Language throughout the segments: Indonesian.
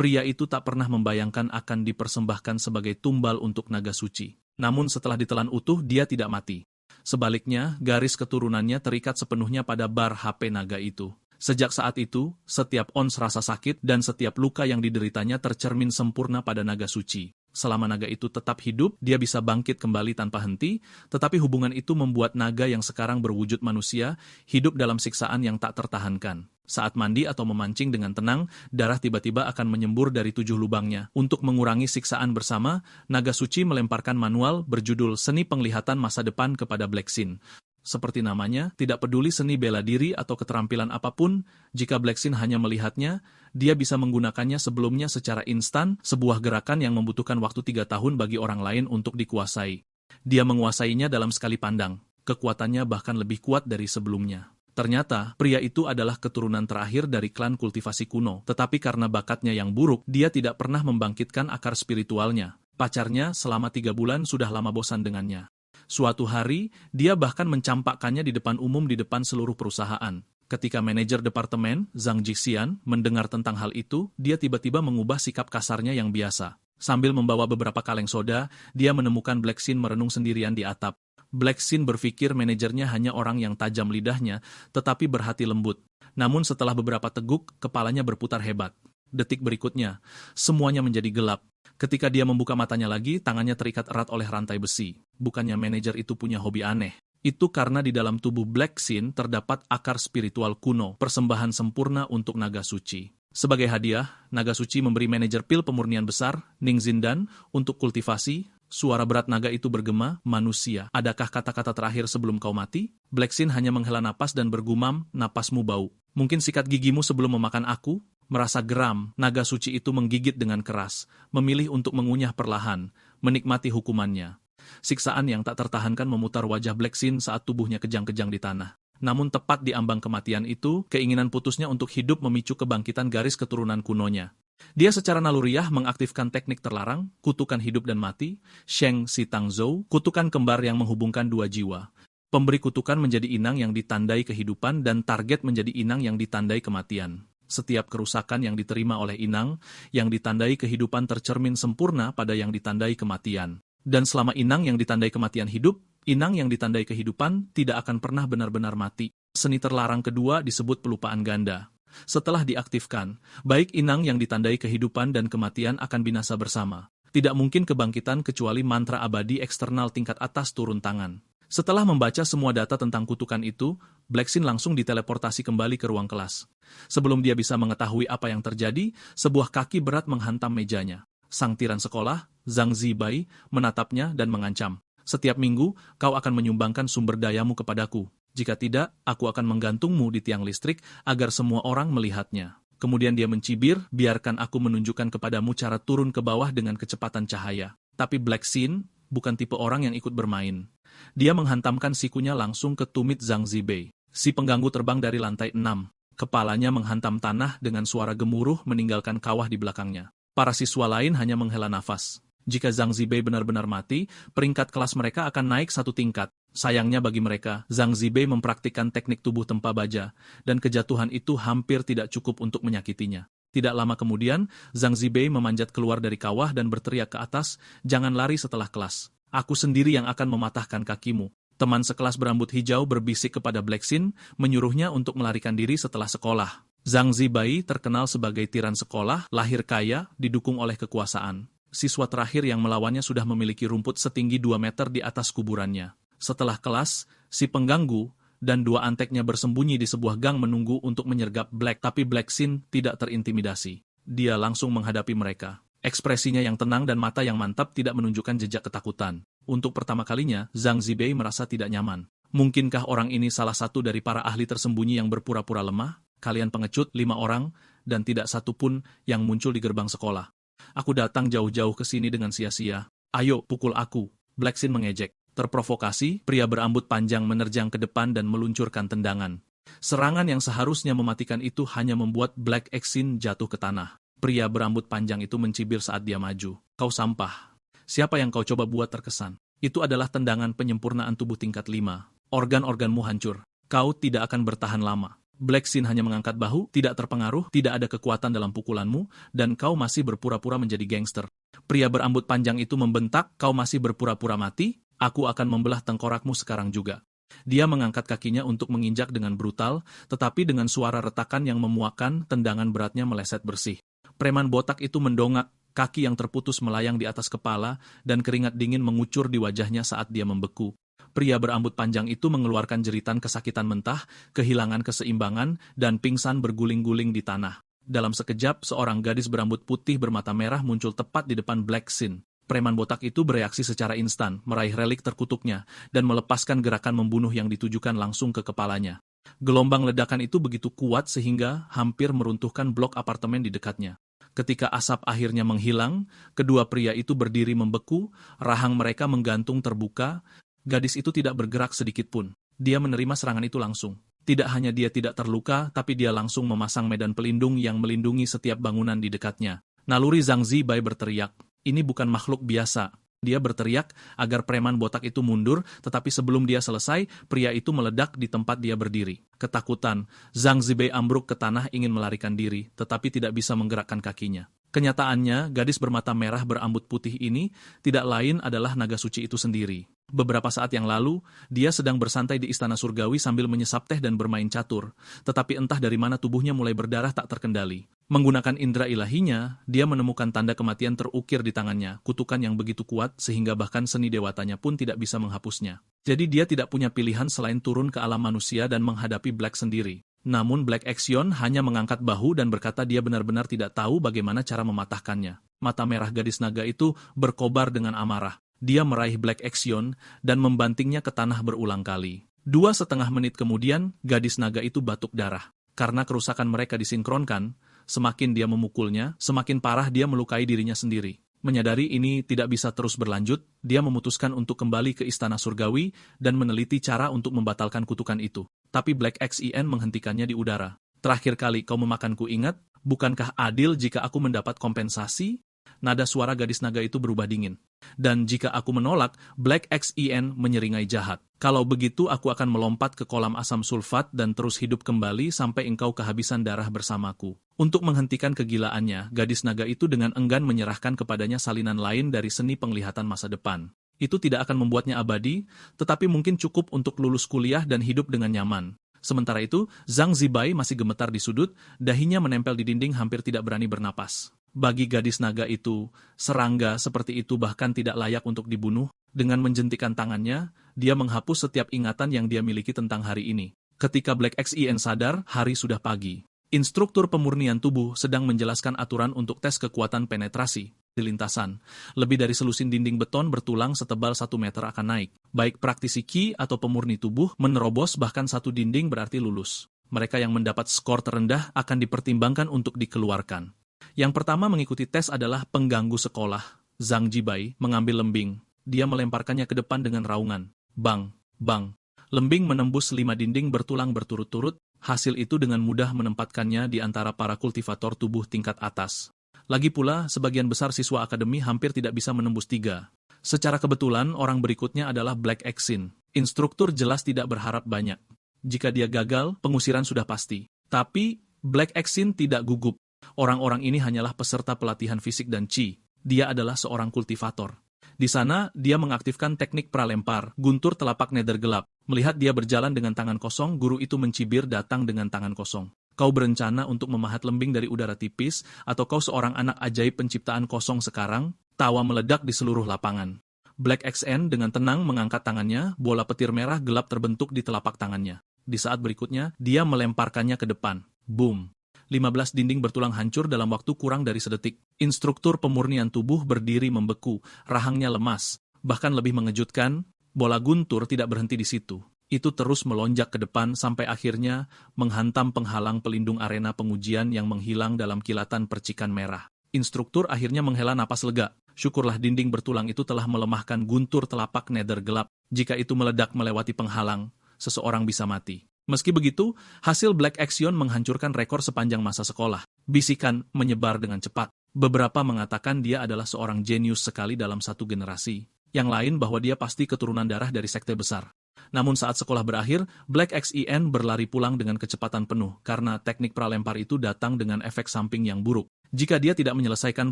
Pria itu tak pernah membayangkan akan dipersembahkan sebagai tumbal untuk naga suci. Namun setelah ditelan utuh, dia tidak mati. Sebaliknya, garis keturunannya terikat sepenuhnya pada bar HP naga itu. Sejak saat itu, setiap ons rasa sakit dan setiap luka yang dideritanya tercermin sempurna pada naga suci. Selama naga itu tetap hidup, dia bisa bangkit kembali tanpa henti, tetapi hubungan itu membuat naga yang sekarang berwujud manusia hidup dalam siksaan yang tak tertahankan. Saat mandi atau memancing dengan tenang, darah tiba-tiba akan menyembur dari 7 lubangnya. Untuk mengurangi siksaan bersama, naga suci melemparkan manual berjudul Seni Penglihatan Masa Depan kepada Blacksin. Seperti namanya, tidak peduli seni bela diri atau keterampilan apapun, jika Blacksin hanya melihatnya, dia bisa menggunakannya sebelumnya secara instan, sebuah gerakan yang membutuhkan waktu 3 tahun bagi orang lain untuk dikuasai. Dia menguasainya dalam sekali pandang, kekuatannya bahkan lebih kuat dari sebelumnya. Ternyata, pria itu adalah keturunan terakhir dari klan kultivasi kuno, tetapi karena bakatnya yang buruk, dia tidak pernah membangkitkan akar spiritualnya. Pacarnya selama 3 bulan sudah lama bosan dengannya. Suatu hari, dia bahkan mencampakkannya di depan umum di depan seluruh perusahaan. Ketika manajer departemen, Zhang Jixian, mendengar tentang hal itu, dia tiba-tiba mengubah sikap kasarnya yang biasa. Sambil membawa beberapa kaleng soda, dia menemukan Blacksin merenung sendirian di atap. Blacksin berpikir manajernya hanya orang yang tajam lidahnya, tetapi berhati lembut. Namun setelah beberapa teguk, kepalanya berputar hebat. Detik berikutnya, semuanya menjadi gelap. Ketika dia membuka matanya lagi, tangannya terikat erat oleh rantai besi. Bukannya manajer itu punya hobi aneh. Itu karena di dalam tubuh Blacksin terdapat akar spiritual kuno, persembahan sempurna untuk naga suci. Sebagai hadiah, naga suci memberi manajer pil pemurnian besar, Ning Zindan, untuk kultivasi. Suara berat naga itu bergema, "Manusia, adakah kata-kata terakhir sebelum kau mati?" Blacksin hanya menghela napas dan bergumam, "Napasmu bau. Mungkin sikat gigimu sebelum memakan aku?" Merasa geram, naga suci itu menggigit dengan keras, memilih untuk mengunyah perlahan, menikmati hukumannya. Siksaan yang tak tertahankan memutar wajah Blacksin saat tubuhnya kejang-kejang di tanah. Namun tepat di ambang kematian itu, keinginan putusnya untuk hidup memicu kebangkitan garis keturunan kunonya. Dia secara naluriah mengaktifkan teknik terlarang, kutukan hidup dan mati, Sheng Si Tang Zhou, kutukan kembar yang menghubungkan 2 jiwa. Pemberi kutukan menjadi inang yang ditandai kehidupan dan target menjadi inang yang ditandai kematian. Setiap kerusakan yang diterima oleh inang, yang ditandai kehidupan tercermin sempurna pada yang ditandai kematian. Dan selama inang yang ditandai kematian hidup, inang yang ditandai kehidupan tidak akan pernah benar-benar mati. Seni terlarang kedua disebut pelupaan ganda. Setelah diaktifkan, baik inang yang ditandai kehidupan dan kematian akan binasa bersama. Tidak mungkin kebangkitan kecuali mantra abadi eksternal tingkat atas turun tangan. Setelah membaca semua data tentang kutukan itu, Blacksin langsung diteleportasi kembali ke ruang kelas. Sebelum dia bisa mengetahui apa yang terjadi, sebuah kaki berat menghantam mejanya. Sang tiran sekolah, Zhang Zibai, menatapnya dan mengancam. "Setiap minggu, kau akan menyumbangkan sumber dayamu kepadaku. Jika tidak, aku akan menggantungmu di tiang listrik agar semua orang melihatnya." Kemudian dia mencibir, "Biarkan aku menunjukkan kepadamu cara turun ke bawah dengan kecepatan cahaya." Tapi Blacksin bukan tipe orang yang ikut bermain. Dia menghantamkan sikunya langsung ke tumit Zhang Zibai. Si pengganggu terbang dari lantai 6. Kepalanya menghantam tanah dengan suara gemuruh meninggalkan kawah di belakangnya. Para siswa lain hanya menghela nafas. Jika Zhang Zibai benar-benar mati, peringkat kelas mereka akan naik 1 tingkat. Sayangnya bagi mereka, Zhang Zibai mempraktikkan teknik tubuh tempa baja, dan kejatuhan itu hampir tidak cukup untuk menyakitinya. Tidak lama kemudian, Zhang Zibai memanjat keluar dari kawah dan berteriak ke atas, "Jangan lari setelah kelas. Aku sendiri yang akan mematahkan kakimu." Teman sekelas berambut hijau berbisik kepada Blacksin, menyuruhnya untuk melarikan diri setelah sekolah. Zhang Zibai terkenal sebagai tiran sekolah, lahir kaya, didukung oleh kekuasaan. Siswa terakhir yang melawannya sudah memiliki rumput setinggi 2 meter di atas kuburannya. Setelah kelas, si pengganggu dan 2 anteknya bersembunyi di sebuah gang menunggu untuk menyergap Black, tapi Blacksin tidak terintimidasi. Dia langsung menghadapi mereka. Ekspresinya yang tenang dan mata yang mantap tidak menunjukkan jejak ketakutan. Untuk pertama kalinya, Zhang Zibai merasa tidak nyaman. Mungkinkah orang ini salah satu dari para ahli tersembunyi yang berpura-pura lemah? Kalian pengecut, 5 orang, dan tidak satu pun yang muncul di gerbang sekolah. Aku datang jauh-jauh ke sini dengan sia-sia. Ayo, pukul aku. Blacksin mengejek. Terprovokasi, pria berambut panjang menerjang ke depan dan meluncurkan tendangan. Serangan yang seharusnya mematikan itu hanya membuat Blacksin jatuh ke tanah. Pria berambut panjang itu mencibir saat dia maju. "Kau sampah. Siapa yang kau coba buat terkesan? Itu adalah tendangan penyempurnaan tubuh tingkat 5. Organ-organmu hancur. Kau tidak akan bertahan lama." Black Sin hanya mengangkat bahu, tidak terpengaruh, tidak ada kekuatan dalam pukulanmu, dan kau masih berpura-pura menjadi gangster. Pria berambut panjang itu membentak, kau masih berpura-pura mati, aku akan membelah tengkorakmu sekarang juga. Dia mengangkat kakinya untuk menginjak dengan brutal, tetapi dengan suara retakan yang memuakkan, tendangan beratnya meleset bersih. Preman botak itu mendongak, kaki yang terputus melayang di atas kepala, dan keringat dingin mengucur di wajahnya saat dia membeku. Pria berambut panjang itu mengeluarkan jeritan kesakitan mentah, kehilangan keseimbangan, dan pingsan berguling-guling di tanah. Dalam sekejap, seorang gadis berambut putih bermata merah muncul tepat di depan Black Sin. Preman botak itu bereaksi secara instan, meraih relik terkutuknya, dan melepaskan gerakan membunuh yang ditujukan langsung ke kepalanya. Gelombang ledakan itu begitu kuat sehingga hampir meruntuhkan blok apartemen di dekatnya. Ketika asap akhirnya menghilang, kedua pria itu berdiri membeku, rahang mereka menggantung terbuka. Gadis itu tidak bergerak sedikit pun. Dia menerima serangan itu langsung. Tidak hanya dia tidak terluka, tapi dia langsung memasang medan pelindung yang melindungi setiap bangunan di dekatnya. Naluri Zhang Zibai berteriak. Ini bukan makhluk biasa. Dia berteriak agar preman botak itu mundur, tetapi sebelum dia selesai, pria itu meledak di tempat dia berdiri. Ketakutan, Zhang Zibai ambruk ke tanah ingin melarikan diri, tetapi tidak bisa menggerakkan kakinya. Kenyataannya, gadis bermata merah berambut putih ini tidak lain adalah naga suci itu sendiri. Beberapa saat yang lalu, dia sedang bersantai di istana surgawi sambil menyesap teh dan bermain catur, tetapi entah dari mana tubuhnya mulai berdarah tak terkendali. Menggunakan indera ilahinya, dia menemukan tanda kematian terukir di tangannya, kutukan yang begitu kuat sehingga bahkan seni dewatanya pun tidak bisa menghapusnya. Jadi dia tidak punya pilihan selain turun ke alam manusia dan menghadapi Black sendiri. Namun Black Action hanya mengangkat bahu dan berkata dia benar-benar tidak tahu bagaimana cara mematahkannya. Mata merah gadis naga itu berkobar dengan amarah. Dia meraih Black Action dan membantingnya ke tanah berulang kali. 2,5 menit kemudian, gadis naga itu batuk darah. Karena kerusakan mereka disinkronkan, semakin dia memukulnya, semakin parah dia melukai dirinya sendiri. Menyadari ini tidak bisa terus berlanjut, dia memutuskan untuk kembali ke istana surgawi dan meneliti cara untuk membatalkan kutukan itu. Tapi Black Xen menghentikannya di udara. Terakhir kali kau memakanku ingat, bukankah adil jika aku mendapat kompensasi? Nada suara gadis naga itu berubah dingin. Dan jika aku menolak, Black Xen menyeringai jahat. Kalau begitu aku akan melompat ke kolam asam sulfat dan terus hidup kembali sampai engkau kehabisan darah bersamaku. Untuk menghentikan kegilaannya, gadis naga itu dengan enggan menyerahkan kepadanya salinan lain dari seni penglihatan masa depan. Itu tidak akan membuatnya abadi, tetapi mungkin cukup untuk lulus kuliah dan hidup dengan nyaman. Sementara itu, Zhang Zibai masih gemetar di sudut, dahinya menempel di dinding hampir tidak berani bernapas. Bagi gadis naga itu, serangga seperti itu bahkan tidak layak untuk dibunuh. Dengan menjentikan tangannya, dia menghapus setiap ingatan yang dia miliki tentang hari ini. Ketika Black Xen sadar, hari sudah pagi. Instruktur pemurnian tubuh sedang menjelaskan aturan untuk tes kekuatan penetrasi di lintasan. Lebih dari selusin dinding beton bertulang setebal 1 meter akan naik. Baik praktisi Qi atau pemurni tubuh, menerobos bahkan satu dinding berarti lulus. Mereka yang mendapat skor terendah akan dipertimbangkan untuk dikeluarkan. Yang pertama mengikuti tes adalah pengganggu sekolah. Zhang Zibai mengambil lembing. Dia melemparkannya ke depan dengan raungan. Bang, bang. Lembing menembus 5 dinding bertulang berturut-turut. Hasil itu dengan mudah menempatkannya di antara para kultivator tubuh tingkat atas. Lagi pula, sebagian besar siswa akademi hampir tidak bisa menembus 3. Secara kebetulan, orang berikutnya adalah Black Xen. Instruktur jelas tidak berharap banyak. Jika dia gagal, pengusiran sudah pasti. Tapi, Black Xen tidak gugup. Orang-orang ini hanyalah peserta pelatihan fisik dan Qi. Dia adalah seorang kultivator. Di sana, dia mengaktifkan teknik pralempar, guntur telapak nether gelap. Melihat dia berjalan dengan tangan kosong, guru itu mencibir datang dengan tangan kosong. Kau berencana untuk memahat lembing dari udara tipis, atau kau seorang anak ajaib penciptaan kosong sekarang? Tawa meledak di seluruh lapangan. Black Xen dengan tenang mengangkat tangannya, bola petir merah gelap terbentuk di telapak tangannya. Di saat berikutnya, dia melemparkannya ke depan. Boom! 15 dinding bertulang hancur dalam waktu kurang dari sedetik. Instruktur pemurnian tubuh berdiri membeku, rahangnya lemas. Bahkan lebih mengejutkan, bola guntur tidak berhenti di situ. Itu terus melonjak ke depan sampai akhirnya menghantam penghalang pelindung arena pengujian yang menghilang dalam kilatan percikan merah. Instruktur akhirnya menghela napas lega. Syukurlah dinding bertulang itu telah melemahkan guntur telapak nether gelap. Jika itu meledak melewati penghalang, seseorang bisa mati. Meski begitu, hasil Black Action menghancurkan rekor sepanjang masa sekolah. Bisikan menyebar dengan cepat. Beberapa mengatakan dia adalah seorang jenius sekali dalam satu generasi. Yang lain bahwa dia pasti keturunan darah dari sekte besar. Namun saat sekolah berakhir, Black XIN berlari pulang dengan kecepatan penuh karena teknik pralempar itu datang dengan efek samping yang buruk. Jika dia tidak menyelesaikan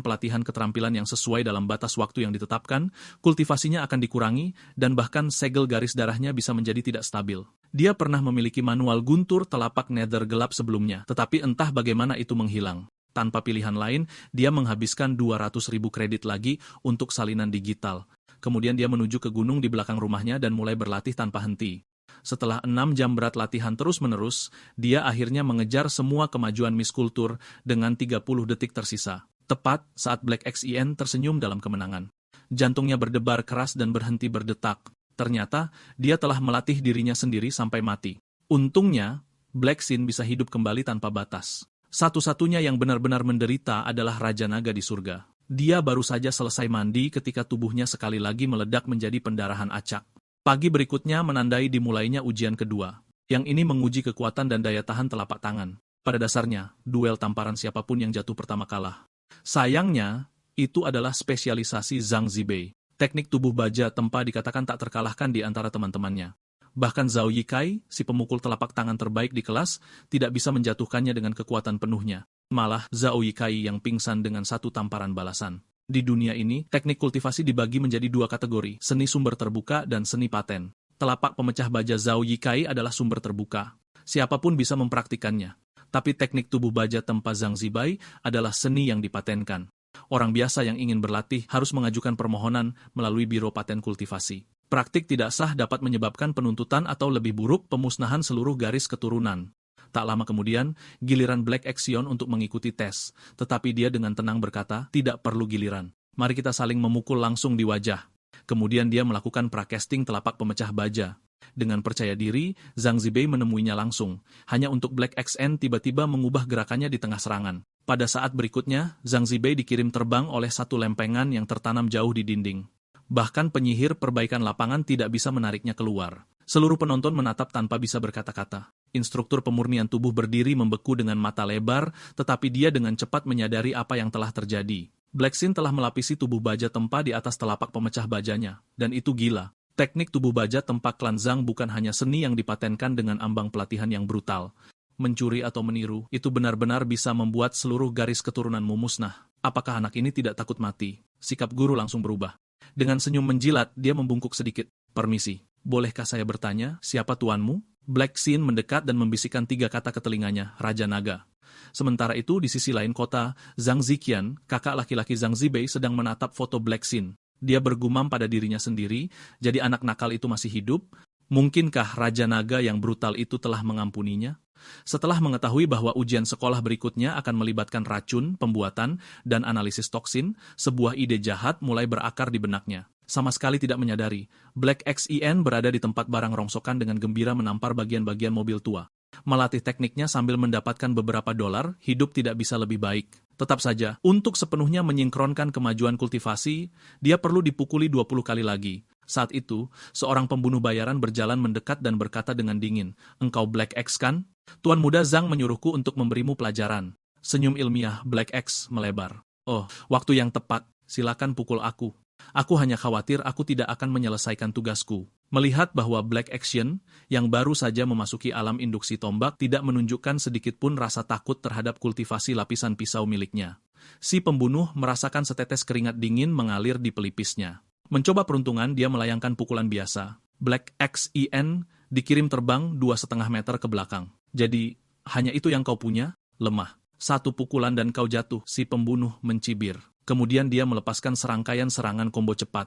pelatihan keterampilan yang sesuai dalam batas waktu yang ditetapkan, kultivasinya akan dikurangi dan bahkan segel garis darahnya bisa menjadi tidak stabil. Dia pernah memiliki manual guntur telapak nether gelap sebelumnya, tetapi entah bagaimana itu menghilang. Tanpa pilihan lain, dia menghabiskan 200.000 kredit lagi untuk salinan digital. Kemudian dia menuju ke gunung di belakang rumahnya dan mulai berlatih tanpa henti. Setelah 6 jam berat latihan terus-menerus, dia akhirnya mengejar semua kemajuan Miss Kultur dengan 30 detik tersisa. Tepat saat Black XIN tersenyum dalam kemenangan. Jantungnya berdebar keras dan berhenti berdetak. Ternyata, dia telah melatih dirinya sendiri sampai mati. Untungnya, Black Xin bisa hidup kembali tanpa batas. Satu-satunya yang benar-benar menderita adalah Raja Naga di surga. Dia baru saja selesai mandi ketika tubuhnya sekali lagi meledak menjadi pendarahan acak. Pagi berikutnya menandai dimulainya ujian kedua. Yang ini menguji kekuatan dan daya tahan telapak tangan. Pada dasarnya, duel tamparan siapapun yang jatuh pertama kalah. Sayangnya, itu adalah spesialisasi Zhang Zibei. Teknik tubuh baja tempa dikatakan tak terkalahkan di antara teman-temannya. Bahkan Zhao Yikai, si pemukul telapak tangan terbaik di kelas, tidak bisa menjatuhkannya dengan kekuatan penuhnya. Malah, Zhao Yikai yang pingsan dengan satu tamparan balasan. Di dunia ini, teknik kultivasi dibagi menjadi 2 kategori, seni sumber terbuka dan seni paten. Telapak pemecah baja Zhao Yikai adalah sumber terbuka. Siapapun bisa mempraktikannya. Tapi teknik tubuh baja tempa Zhang Zibei adalah seni yang dipatenkan. Orang biasa yang ingin berlatih harus mengajukan permohonan melalui Biro Paten Kultivasi. Praktik tidak sah dapat menyebabkan penuntutan atau lebih buruk pemusnahan seluruh garis keturunan. Tak lama kemudian, giliran Black Xion untuk mengikuti tes, tetapi dia dengan tenang berkata, tidak perlu giliran. Mari kita saling memukul langsung di wajah. Kemudian dia melakukan prakesting telapak pemecah baja. Dengan percaya diri, Zhang Zibei menemuinya langsung, hanya untuk Black XN tiba-tiba mengubah gerakannya di tengah serangan. Pada saat berikutnya, Zhang Zibei dikirim terbang oleh satu lempengan yang tertanam jauh di dinding. Bahkan penyihir perbaikan lapangan tidak bisa menariknya keluar. Seluruh penonton menatap tanpa bisa berkata-kata. Instruktur pemurnian tubuh berdiri membeku dengan mata lebar, tetapi dia dengan cepat menyadari apa yang telah terjadi. Black Xin telah melapisi tubuh baja tempa di atas telapak pemecah bajanya, dan itu gila. Teknik tubuh baja tempa klan Zhang bukan hanya seni yang dipatenkan dengan ambang pelatihan yang brutal. Mencuri atau meniru, itu benar-benar bisa membuat seluruh garis keturunanmu musnah. Apakah anak ini tidak takut mati? Sikap guru langsung berubah. Dengan senyum menjilat, dia membungkuk sedikit. Permisi, bolehkah saya bertanya, siapa tuanmu? Black Xin mendekat dan membisikkan 3 kata ke telinganya, Raja Naga. Sementara itu, di sisi lain kota, Zhang Ziqian, kakak laki-laki Zhang Zibei sedang menatap foto Black Xin. Dia bergumam pada dirinya sendiri, jadi anak nakal itu masih hidup? Mungkinkah Raja Naga yang brutal itu telah mengampuninya? Setelah mengetahui bahwa ujian sekolah berikutnya akan melibatkan racun, pembuatan, dan analisis toksin, sebuah ide jahat mulai berakar di benaknya. Sama sekali tidak menyadari, Black XIN berada di tempat barang rongsokan dengan gembira menampar bagian-bagian mobil tua. Melatih tekniknya sambil mendapatkan beberapa dolar, hidup tidak bisa lebih baik. Tetap saja, untuk sepenuhnya menyinkronkan kemajuan kultivasi, dia perlu dipukuli 20 kali lagi. Saat itu, seorang pembunuh bayaran berjalan mendekat dan berkata dengan dingin, "Engkau Black X kan? Tuan muda Zhang menyuruhku untuk memberimu pelajaran." Senyum ilmiah Black X melebar. "Oh, waktu yang tepat, silakan pukul aku. Aku hanya khawatir aku tidak akan menyelesaikan tugasku." Melihat bahwa Black Action, yang baru saja memasuki alam induksi tombak, tidak menunjukkan sedikitpun rasa takut terhadap kultivasi lapisan pisau miliknya. Si pembunuh merasakan setetes keringat dingin mengalir di pelipisnya. Mencoba peruntungan, dia melayangkan pukulan biasa. Black XIN dikirim terbang 2,5 meter ke belakang. "Jadi, hanya itu yang kau punya? Lemah. 1 pukulan dan kau jatuh," si pembunuh mencibir. Kemudian dia melepaskan serangkaian serangan combo cepat.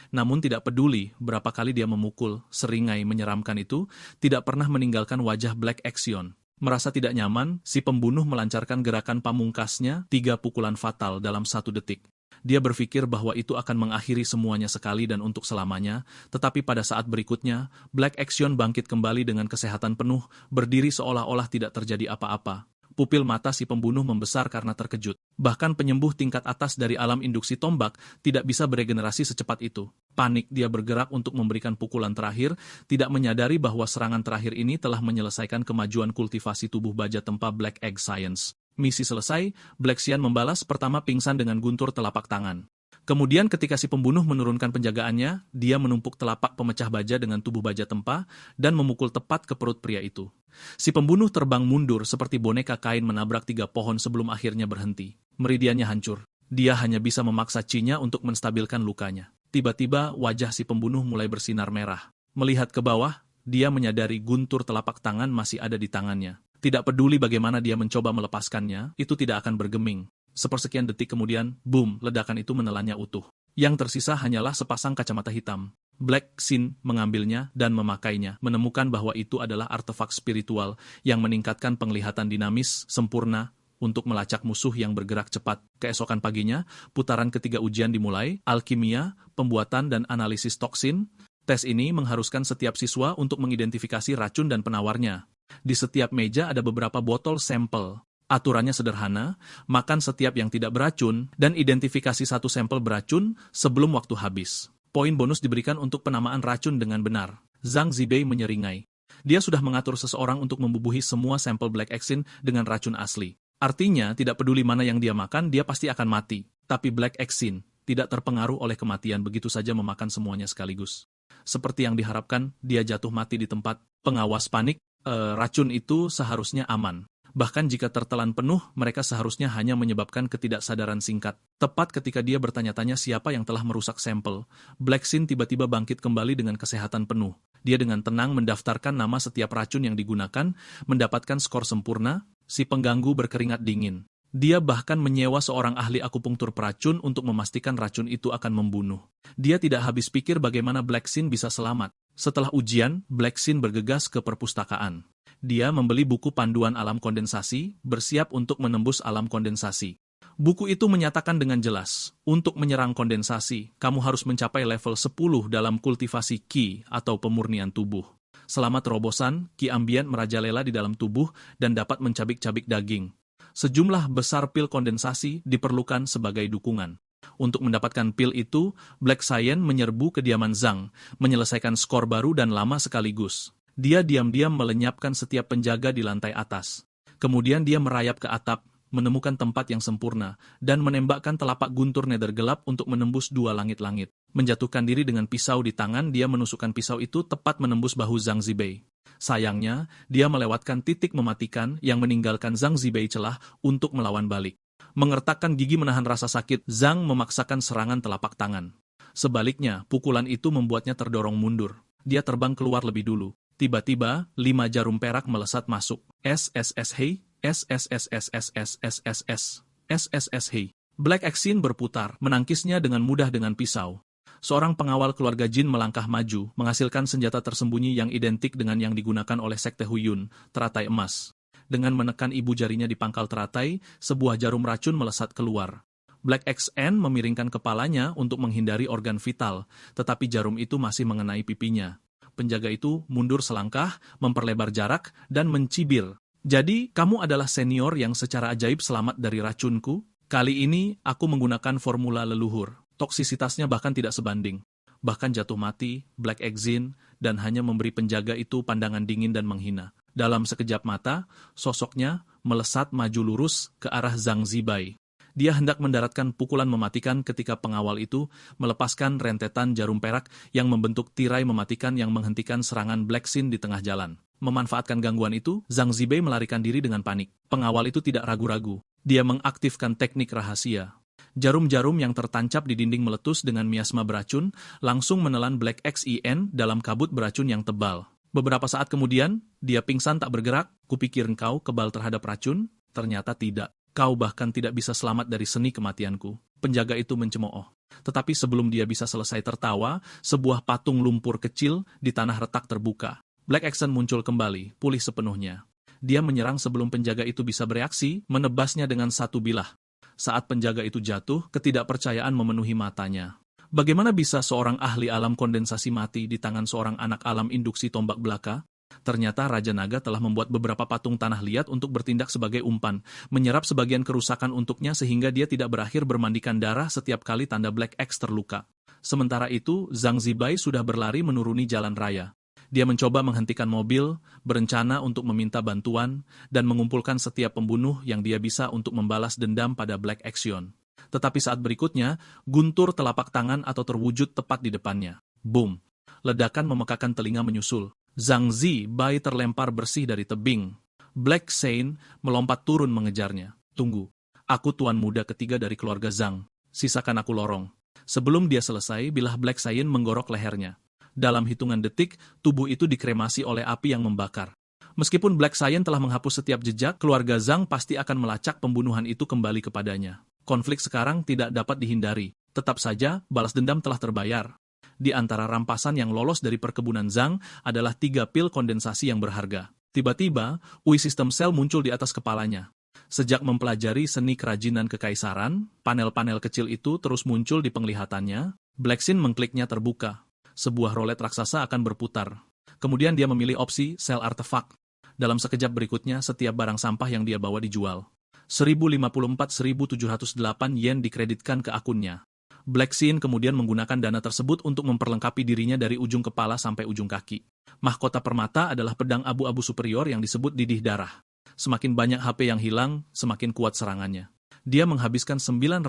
Namun tidak peduli berapa kali dia memukul, seringai menyeramkan itu, tidak pernah meninggalkan wajah Black Action. Merasa tidak nyaman, si pembunuh melancarkan gerakan pamungkasnya, 3 pukulan fatal dalam 1 detik. Dia berpikir bahwa itu akan mengakhiri semuanya sekali dan untuk selamanya, tetapi pada saat berikutnya, Black Action bangkit kembali dengan kesehatan penuh, berdiri seolah-olah tidak terjadi apa-apa. Pupil mata si pembunuh membesar karena terkejut. Bahkan penyembuh tingkat atas dari alam induksi tombak tidak bisa beregenerasi secepat itu. Panik, dia bergerak untuk memberikan pukulan terakhir, tidak menyadari bahwa serangan terakhir ini telah menyelesaikan kemajuan kultivasi tubuh baja tempa Black Egg Science. Misi selesai, Black Xian membalas, pertama pingsan dengan guntur telapak tangan. Kemudian ketika si pembunuh menurunkan penjagaannya, dia menumpuk telapak pemecah baja dengan tubuh baja tempa dan memukul tepat ke perut pria itu. Si pembunuh terbang mundur seperti boneka kain menabrak 3 pohon sebelum akhirnya berhenti. Meridiannya hancur. Dia hanya bisa memaksa Cinya untuk menstabilkan lukanya. Tiba-tiba wajah si pembunuh mulai bersinar merah. Melihat ke bawah, dia menyadari guntur telapak tangan masih ada di tangannya. Tidak peduli bagaimana dia mencoba melepaskannya, itu tidak akan bergeming. Sepersekian detik kemudian, boom, ledakan itu menelannya utuh. Yang tersisa hanyalah sepasang kacamata hitam. Black Xin mengambilnya dan memakainya, menemukan bahwa itu adalah artefak spiritual yang meningkatkan penglihatan dinamis, sempurna, untuk melacak musuh yang bergerak cepat. Keesokan paginya, putaran ketiga ujian dimulai, alkimia, pembuatan dan analisis toksin. Tes ini mengharuskan setiap siswa untuk mengidentifikasi racun dan penawarnya. Di setiap meja ada beberapa botol sampel. Aturannya sederhana, makan setiap yang tidak beracun, dan identifikasi satu sampel beracun sebelum waktu habis. Poin bonus diberikan untuk penamaan racun dengan benar. Zhang Zibei menyeringai. Dia sudah mengatur seseorang untuk membubuhi semua sampel Black Exin dengan racun asli. Artinya, tidak peduli mana yang dia makan, dia pasti akan mati. Tapi Black Exin tidak terpengaruh oleh kematian begitu saja memakan semuanya sekaligus. Seperti yang diharapkan, dia jatuh mati di tempat. Pengawas panik, racun itu seharusnya aman. Bahkan jika tertelan penuh, mereka seharusnya hanya menyebabkan ketidaksadaran singkat. Tepat ketika dia bertanya-tanya siapa yang telah merusak sampel, Black Xin tiba-tiba bangkit kembali dengan kesehatan penuh. Dia dengan tenang mendaftarkan nama setiap racun yang digunakan, mendapatkan skor sempurna. Si pengganggu berkeringat dingin. Dia bahkan menyewa seorang ahli akupunktur peracun untuk memastikan racun itu akan membunuh. Dia tidak habis pikir bagaimana Black Xin bisa selamat. Setelah ujian, Black Xin bergegas ke perpustakaan. Dia membeli buku panduan alam kondensasi, bersiap untuk menembus alam kondensasi. Buku itu menyatakan dengan jelas, untuk menyerang kondensasi, kamu harus mencapai level 10 dalam kultivasi Qi atau pemurnian tubuh. Selama terobosan, Qi ambient merajalela di dalam tubuh dan dapat mencabik-cabik daging. Sejumlah besar pil kondensasi diperlukan sebagai dukungan. Untuk mendapatkan pil itu, Black Cyan menyerbu kediaman Zhang, menyelesaikan skor baru dan lama sekaligus. Dia diam-diam melenyapkan setiap penjaga di lantai atas. Kemudian dia merayap ke atap, menemukan tempat yang sempurna, dan menembakkan telapak guntur nether gelap untuk menembus 2 langit-langit. Menjatuhkan diri dengan pisau di tangan, dia menusukkan pisau itu tepat menembus bahu Zhang Zibei. Sayangnya, dia melewatkan titik mematikan yang meninggalkan Zhang Zibei celah untuk melawan balik. Mengertakkan gigi menahan rasa sakit, Zhang memaksakan serangan telapak tangan. Sebaliknya, pukulan itu membuatnya terdorong mundur. Dia terbang keluar lebih dulu. Tiba-tiba, 5 jarum perak melesat masuk. SSS Hei, SSSSSSSSS, SSS Hei. Black Exin berputar, menangkisnya dengan mudah dengan pisau. Seorang pengawal keluarga Jin melangkah maju, menghasilkan senjata tersembunyi yang identik dengan yang digunakan oleh Sekte Huyun, teratai emas. Dengan menekan ibu jarinya di pangkal teratai, sebuah jarum racun melesat keluar. Black XN memiringkan kepalanya untuk menghindari organ vital, tetapi jarum itu masih mengenai pipinya. Penjaga itu mundur selangkah, memperlebar jarak, dan mencibir. Jadi, kamu adalah senior yang secara ajaib selamat dari racunku? Kali ini, aku menggunakan formula leluhur. Toksisitasnya bahkan tidak sebanding. Bahkan jatuh mati, Black Exin, dan hanya memberi penjaga itu pandangan dingin dan menghina. Dalam sekejap mata, sosoknya melesat maju lurus ke arah Zhang Zibei. Dia hendak mendaratkan pukulan mematikan ketika pengawal itu melepaskan rentetan jarum perak yang membentuk tirai mematikan yang menghentikan serangan Black Xin di tengah jalan. Memanfaatkan gangguan itu, Zhang Zibei melarikan diri dengan panik. Pengawal itu tidak ragu-ragu. Dia mengaktifkan teknik rahasia. Jarum-jarum yang tertancap di dinding meletus dengan miasma beracun, langsung menelan Black Xin dalam kabut beracun yang tebal. Beberapa saat kemudian, dia pingsan tak bergerak. Kupikir engkau kebal terhadap racun, ternyata tidak. Kau bahkan tidak bisa selamat dari seni kematianku. Penjaga itu mencemooh. Tetapi sebelum dia bisa selesai tertawa, sebuah patung lumpur kecil di tanah retak terbuka. Black Exen muncul kembali, pulih sepenuhnya. Dia menyerang sebelum penjaga itu bisa bereaksi, menebasnya dengan satu bilah. Saat penjaga itu jatuh, ketidakpercayaan memenuhi matanya. Bagaimana bisa seorang ahli alam kondensasi mati di tangan seorang anak alam induksi tombak belaka? Ternyata Raja Naga telah membuat beberapa patung tanah liat untuk bertindak sebagai umpan, menyerap sebagian kerusakan untuknya sehingga dia tidak berakhir bermandikan darah setiap kali tanda Black X terluka. Sementara itu, Zhang Zibei sudah berlari menuruni jalan raya. Dia mencoba menghentikan mobil, berencana untuk meminta bantuan, dan mengumpulkan setiap pembunuh yang dia bisa untuk membalas dendam pada Black Action. Tetapi saat berikutnya, guntur telapak tangan atau terwujud tepat di depannya. Boom! Ledakan memekakan telinga menyusul. Zhang Zibai terlempar bersih dari tebing. Black Saint melompat turun mengejarnya. Tunggu, aku tuan muda ketiga dari keluarga Zhang. Sisakan aku lorong. Sebelum dia selesai, bilah Black Saint menggorok lehernya. Dalam hitungan detik, tubuh itu dikremasi oleh api yang membakar. Meskipun Black Saint telah menghapus setiap jejak, keluarga Zhang pasti akan melacak pembunuhan itu kembali kepadanya. Konflik sekarang tidak dapat dihindari. Tetap saja, balas dendam telah terbayar. Di antara rampasan yang lolos dari perkebunan Zhang adalah 3 pil kondensasi yang berharga. Tiba-tiba, Ui System Cell muncul di atas kepalanya. Sejak mempelajari seni kerajinan kekaisaran, panel-panel kecil itu terus muncul di penglihatannya. Black Saint mengkliknya terbuka. Sebuah rolet raksasa akan berputar. Kemudian dia memilih opsi sel artefak. Dalam sekejap berikutnya, setiap barang sampah yang dia bawa dijual. 1054.708 yen dikreditkan ke akunnya. Black Saint kemudian menggunakan dana tersebut untuk memperlengkapi dirinya dari ujung kepala sampai ujung kaki. Mahkota permata adalah pedang abu-abu superior yang disebut didih darah. Semakin banyak HP yang hilang, semakin kuat serangannya. Dia menghabiskan 950.000,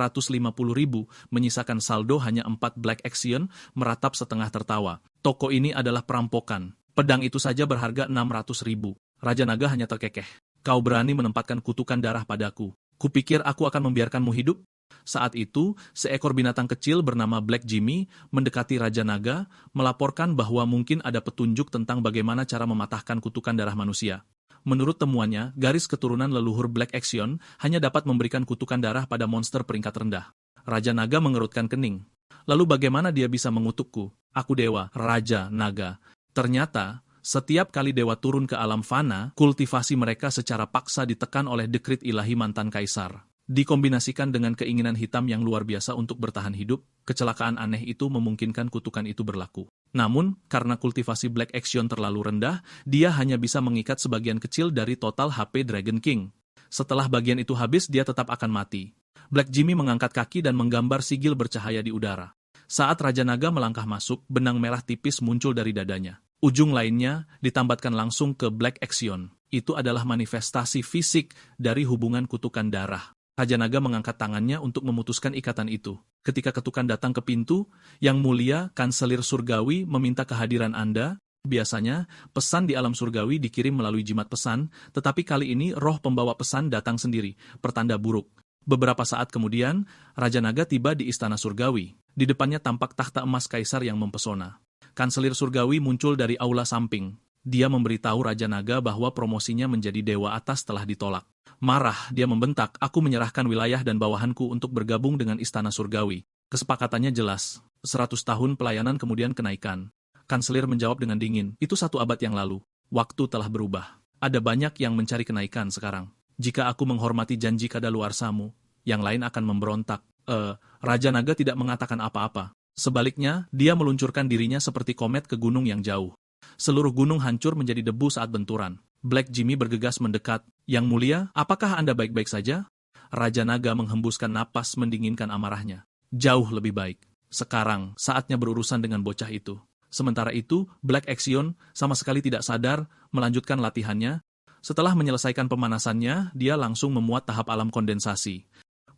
menyisakan saldo hanya 4 Black Action, meratap setengah tertawa. Toko ini adalah perampokan. Pedang itu saja berharga 600.000. Raja Naga hanya terkekeh. Kau berani menempatkan kutukan darah padaku. Kupikir aku akan membiarkanmu hidup? Saat itu, seekor binatang kecil bernama Black Jimmy mendekati Raja Naga, melaporkan bahwa mungkin ada petunjuk tentang bagaimana cara mematahkan kutukan darah manusia. Menurut temuannya, garis keturunan leluhur Black Action hanya dapat memberikan kutukan darah pada monster peringkat rendah. Raja Naga mengerutkan kening. Lalu bagaimana dia bisa mengutukku? Aku dewa, Raja Naga. Ternyata, setiap kali dewa turun ke alam fana, kultivasi mereka secara paksa ditekan oleh dekrit ilahi mantan kaisar. Dikombinasikan dengan keinginan hitam yang luar biasa untuk bertahan hidup, kecelakaan aneh itu memungkinkan kutukan itu berlaku. Namun, karena kultivasi Black Action terlalu rendah, dia hanya bisa mengikat sebagian kecil dari total HP Dragon King. Setelah bagian itu habis, dia tetap akan mati. Black Jimmy mengangkat kaki dan menggambar sigil bercahaya di udara. Saat Raja Naga melangkah masuk, benang merah tipis muncul dari dadanya. Ujung lainnya ditambatkan langsung ke Black Action. Itu adalah manifestasi fisik dari hubungan kutukan darah. Raja Naga mengangkat tangannya untuk memutuskan ikatan itu. Ketika ketukan datang ke pintu, Yang Mulia, Kanselir Surgawi meminta kehadiran Anda. Biasanya, pesan di alam surgawi dikirim melalui jimat pesan, tetapi kali ini roh pembawa pesan datang sendiri, pertanda buruk. Beberapa saat kemudian, Raja Naga tiba di Istana Surgawi. Di depannya tampak tahta emas kaisar yang mempesona. Kanselir Surgawi muncul dari aula samping. Dia memberitahu Raja Naga bahwa promosinya menjadi dewa atas telah ditolak. Marah, dia membentak, aku menyerahkan wilayah dan bawahanku untuk bergabung dengan Istana Surgawi. Kesepakatannya jelas. 100 tahun pelayanan kemudian kenaikan. Kanselir menjawab dengan dingin, itu 1 abad yang lalu. Waktu telah berubah. Ada banyak yang mencari kenaikan sekarang. Jika aku menghormati janji kadaluarsamu, yang lain akan memberontak. Raja Naga tidak mengatakan apa-apa. Sebaliknya, dia meluncurkan dirinya seperti komet ke gunung yang jauh. Seluruh gunung hancur menjadi debu saat benturan. Black Jimmy bergegas mendekat. Yang Mulia, apakah Anda baik-baik saja? Raja Naga menghembuskan napas mendinginkan amarahnya. Jauh lebih baik. Sekarang, saatnya berurusan dengan bocah itu. Sementara itu, Black Action sama sekali tidak sadar melanjutkan latihannya. Setelah menyelesaikan pemanasannya, dia langsung memuat tahap alam kondensasi.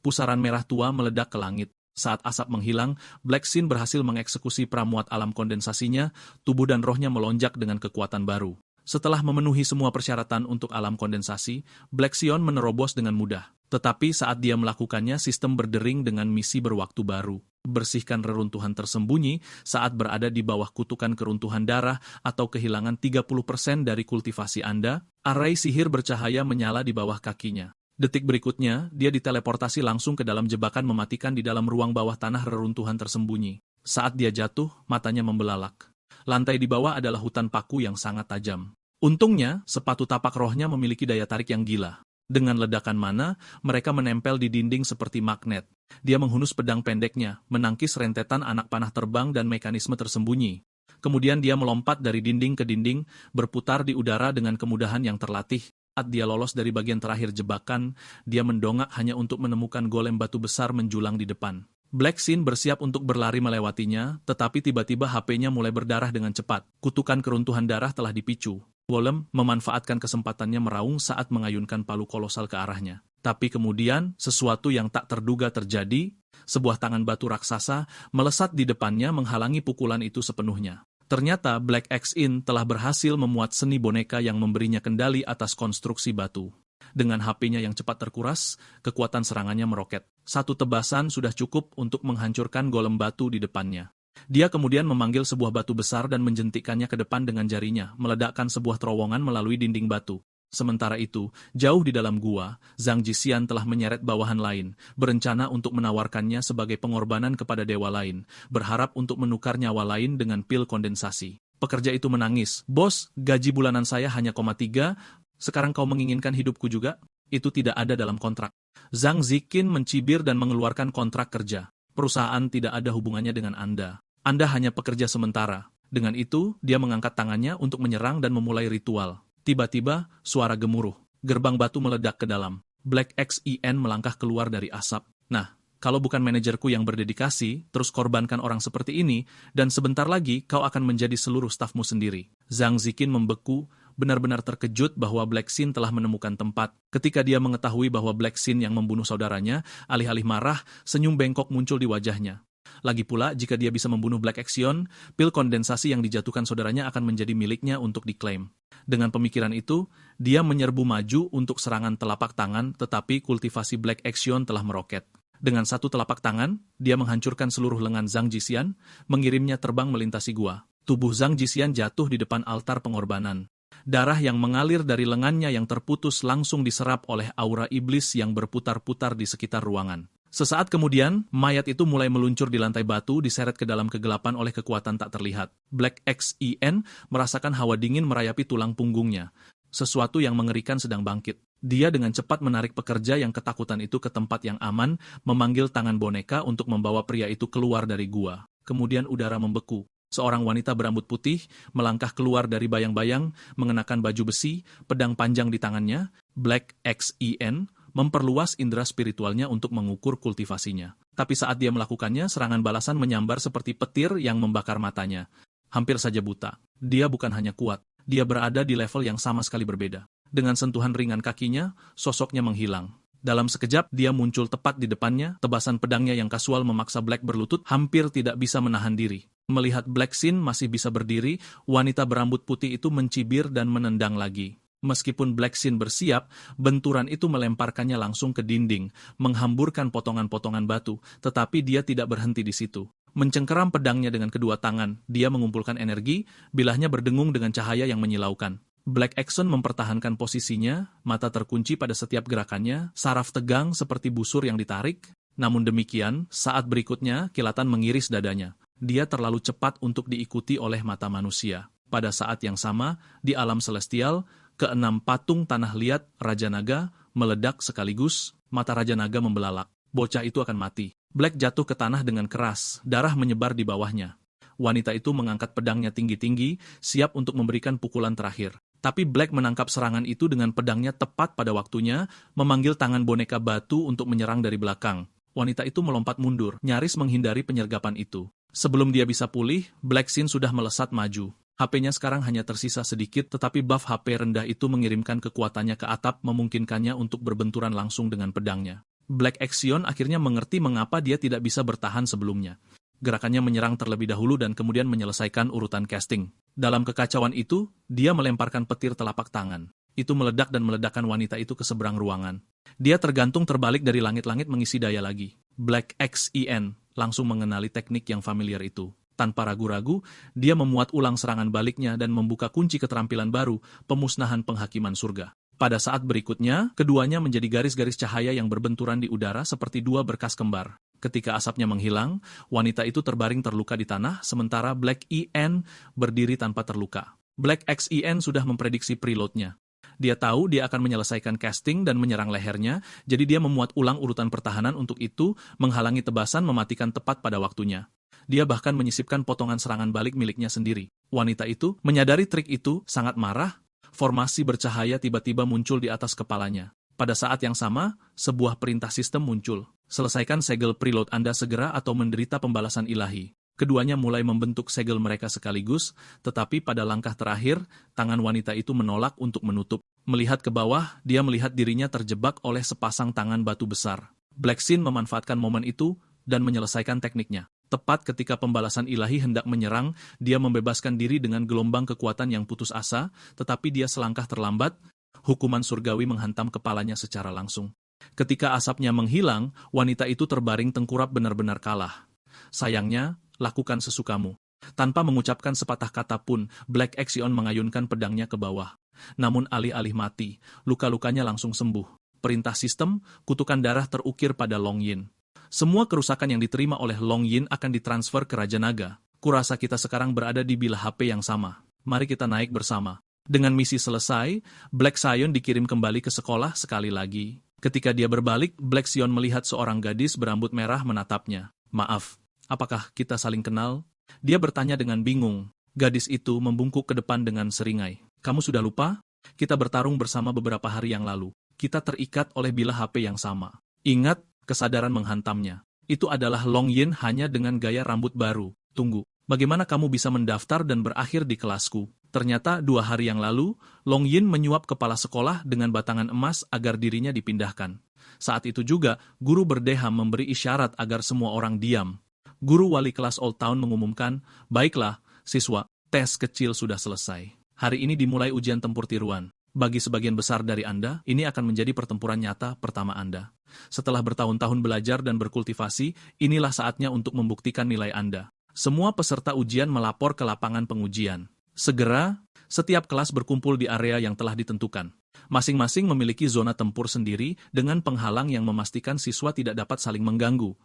Pusaran merah tua meledak ke langit. Saat asap menghilang, Black Saint berhasil mengeksekusi pramuat alam kondensasinya, tubuh dan rohnya melonjak dengan kekuatan baru. Setelah memenuhi semua persyaratan untuk alam kondensasi, Black Sion menerobos dengan mudah. Tetapi saat dia melakukannya, sistem berdering dengan misi berwaktu baru. Bersihkan reruntuhan tersembunyi saat berada di bawah kutukan keruntuhan darah atau kehilangan 30% dari kultivasi Anda, arai sihir bercahaya menyala di bawah kakinya. Detik berikutnya, dia diteleportasi langsung ke dalam jebakan mematikan di dalam ruang bawah tanah reruntuhan tersembunyi. Saat dia jatuh, matanya membelalak. Lantai di bawah adalah hutan paku yang sangat tajam. Untungnya, sepatu tapak rohnya memiliki daya tarik yang gila. Dengan ledakan mana, mereka menempel di dinding seperti magnet. Dia menghunus pedang pendeknya, menangkis rentetan anak panah terbang dan mekanisme tersembunyi. Kemudian dia melompat dari dinding ke dinding, berputar di udara dengan kemudahan yang terlatih. Saat dia lolos dari bagian terakhir jebakan, dia mendongak hanya untuk menemukan golem batu besar menjulang di depan. Black Saint bersiap untuk berlari melewatinya, tetapi tiba-tiba HP-nya mulai berdarah dengan cepat. Kutukan keruntuhan darah telah dipicu. Golem memanfaatkan kesempatannya meraung saat mengayunkan palu kolosal ke arahnya. Tapi kemudian, sesuatu yang tak terduga terjadi, sebuah tangan batu raksasa melesat di depannya menghalangi pukulan itu sepenuhnya. Ternyata Black X-In telah berhasil memuat seni boneka yang memberinya kendali atas konstruksi batu. Dengan HP-nya yang cepat terkuras, kekuatan serangannya meroket. Satu tebasan sudah cukup untuk menghancurkan golem batu di depannya. Dia kemudian memanggil sebuah batu besar dan menjentikkannya ke depan dengan jarinya, meledakkan sebuah terowongan melalui dinding batu. Sementara itu, jauh di dalam gua, Zhang Jixian telah menyeret bawahan lain, berencana untuk menawarkannya sebagai pengorbanan kepada dewa lain, berharap untuk menukar nyawa lain dengan pil kondensasi. Pekerja itu menangis, "Bos, gaji bulanan saya hanya 0,3, sekarang kau menginginkan hidupku juga? Itu tidak ada dalam kontrak." Zhang Ziqin mencibir dan mengeluarkan kontrak kerja. "Perusahaan tidak ada hubungannya dengan Anda. Anda hanya pekerja sementara." Dengan itu, dia mengangkat tangannya untuk menyerang dan memulai ritual. Tiba-tiba, suara gemuruh. Gerbang batu meledak ke dalam. Black X-In melangkah keluar dari asap. "Nah, kalau bukan manajerku yang berdedikasi, terus korbankan orang seperti ini, dan sebentar lagi kau akan menjadi seluruh stafmu sendiri." Zhang Ziqin membeku, benar-benar terkejut bahwa Black Xin telah menemukan tempat. Ketika dia mengetahui bahwa Black Xin yang membunuh saudaranya, alih-alih marah, senyum bengkok muncul di wajahnya. Lagi pula, jika dia bisa membunuh Black Axion, pil kondensasi yang dijatuhkan saudaranya akan menjadi miliknya untuk diklaim. Dengan pemikiran itu, dia menyerbu maju untuk serangan telapak tangan, tetapi kultivasi Black Axion telah meroket. Dengan satu telapak tangan, dia menghancurkan seluruh lengan Zhang Jixian, mengirimnya terbang melintasi gua. Tubuh Zhang Jixian jatuh di depan altar pengorbanan. Darah yang mengalir dari lengannya yang terputus langsung diserap oleh aura iblis yang berputar-putar di sekitar ruangan. Sesaat kemudian, mayat itu mulai meluncur di lantai batu, diseret ke dalam kegelapan oleh kekuatan tak terlihat. Black X-In merasakan hawa dingin merayapi tulang punggungnya. Sesuatu yang mengerikan sedang bangkit. Dia dengan cepat menarik pekerja yang ketakutan itu ke tempat yang aman, memanggil tangan boneka untuk membawa pria itu keluar dari gua. Kemudian udara membeku. Seorang wanita berambut putih melangkah keluar dari bayang-bayang, mengenakan baju besi, pedang panjang di tangannya. Black X-In memperluas indera spiritualnya untuk mengukur kultivasinya. Tapi saat dia melakukannya, serangan balasan menyambar seperti petir yang membakar matanya. Hampir saja buta. Dia bukan hanya kuat, dia berada di level yang sama sekali berbeda. Dengan sentuhan ringan kakinya, sosoknya menghilang. Dalam sekejap, dia muncul tepat di depannya, tebasan pedangnya yang kasual memaksa Black berlutut, hampir tidak bisa menahan diri. Melihat Black Xin masih bisa berdiri, wanita berambut putih itu mencibir dan menendang lagi. Meskipun Black Xin bersiap, benturan itu melemparkannya langsung ke dinding, menghamburkan potongan-potongan batu, tetapi dia tidak berhenti di situ. Mencengkeram pedangnya dengan kedua tangan, dia mengumpulkan energi, bilahnya berdengung dengan cahaya yang menyilaukan. Black Axon mempertahankan posisinya, mata terkunci pada setiap gerakannya, saraf tegang seperti busur yang ditarik. Namun demikian, saat berikutnya, kilatan mengiris dadanya. Dia terlalu cepat untuk diikuti oleh mata manusia. Pada saat yang sama, di alam celestial, keenam patung tanah liat Raja Naga meledak sekaligus, mata Raja Naga membelalak. Bocah itu akan mati. Black jatuh ke tanah dengan keras, darah menyebar di bawahnya. Wanita itu mengangkat pedangnya tinggi-tinggi, siap untuk memberikan pukulan terakhir. Tapi Black menangkap serangan itu dengan pedangnya tepat pada waktunya, memanggil tangan boneka batu untuk menyerang dari belakang. Wanita itu melompat mundur, nyaris menghindari penyergapan itu. Sebelum dia bisa pulih, Black Xin sudah melesat maju. HP-nya sekarang hanya tersisa sedikit, tetapi buff HP rendah itu mengirimkan kekuatannya ke atap, memungkinkannya untuk berbenturan langsung dengan pedangnya. Black Axion akhirnya mengerti mengapa dia tidak bisa bertahan sebelumnya. Gerakannya menyerang terlebih dahulu dan kemudian menyelesaikan urutan casting. Dalam kekacauan itu, dia melemparkan petir telapak tangan. Itu meledak dan meledakkan wanita itu ke seberang ruangan. Dia tergantung terbalik dari langit-langit mengisi daya lagi. Black X-In langsung mengenali teknik yang familiar itu. Tanpa ragu-ragu, dia memuat ulang serangan baliknya dan membuka kunci keterampilan baru, pemusnahan penghakiman surga. Pada saat berikutnya, keduanya menjadi garis-garis cahaya yang berbenturan di udara seperti dua berkas kembar. Ketika asapnya menghilang, wanita itu terbaring terluka di tanah, sementara Black En berdiri tanpa terluka. Black X-In sudah memprediksi preloadnya. Dia tahu dia akan menyelesaikan casting dan menyerang lehernya, jadi dia memuat ulang urutan pertahanan untuk itu, menghalangi tebasan mematikan tepat pada waktunya. Dia bahkan menyisipkan potongan serangan balik miliknya sendiri. Wanita itu, menyadari trik itu, sangat marah. Formasi bercahaya tiba-tiba muncul di atas kepalanya. Pada saat yang sama, sebuah perintah sistem muncul. Selesaikan segel preload Anda segera atau menderita pembalasan ilahi. Keduanya mulai membentuk segel mereka sekaligus, tetapi pada langkah terakhir, tangan wanita itu menolak untuk menutup. Melihat ke bawah, dia melihat dirinya terjebak oleh sepasang tangan batu besar. Black Sin memanfaatkan momen itu dan menyelesaikan tekniknya. Tepat ketika pembalasan ilahi hendak menyerang, dia membebaskan diri dengan gelombang kekuatan yang putus asa, tetapi dia selangkah terlambat, hukuman surgawi menghantam kepalanya secara langsung. Ketika asapnya menghilang, wanita itu terbaring tengkurap benar-benar kalah. Sayangnya, lakukan sesukamu. Tanpa mengucapkan sepatah kata pun, Black Axion mengayunkan pedangnya ke bawah. Namun alih-alih mati, luka-lukanya langsung sembuh. Perintah sistem, kutukan darah terukir pada Long Yin. Semua kerusakan yang diterima oleh Long Yin akan ditransfer ke Raja Naga. Kurasa kita sekarang berada di bilah HP yang sama. Mari kita naik bersama. Dengan misi selesai, Black Sion dikirim kembali ke sekolah sekali lagi. Ketika dia berbalik, Black Sion melihat seorang gadis berambut merah menatapnya. Maaf, apakah kita saling kenal? Dia bertanya dengan bingung. Gadis itu membungkuk ke depan dengan seringai. Kamu sudah lupa? Kita bertarung bersama beberapa hari yang lalu. Kita terikat oleh bilah HP yang sama. Ingat, kesadaran menghantamnya. Itu adalah Long Yin hanya dengan gaya rambut baru. Tunggu, bagaimana kamu bisa mendaftar dan berakhir di kelasku? Ternyata 2 hari yang lalu, Long Yin menyuap kepala sekolah dengan batangan emas agar dirinya dipindahkan. Saat itu juga, guru berdeham memberi isyarat agar semua orang diam. Guru wali kelas Old Town mengumumkan, baiklah, siswa, tes kecil sudah selesai. Hari ini dimulai ujian tempur tiruan. Bagi sebagian besar dari Anda, ini akan menjadi pertempuran nyata pertama Anda. Setelah bertahun-tahun belajar dan berkultivasi, inilah saatnya untuk membuktikan nilai Anda. Semua peserta ujian melapor ke lapangan pengujian. Segera, setiap kelas berkumpul di area yang telah ditentukan. Masing-masing memiliki zona tempur sendiri dengan penghalang yang memastikan siswa tidak dapat saling mengganggu.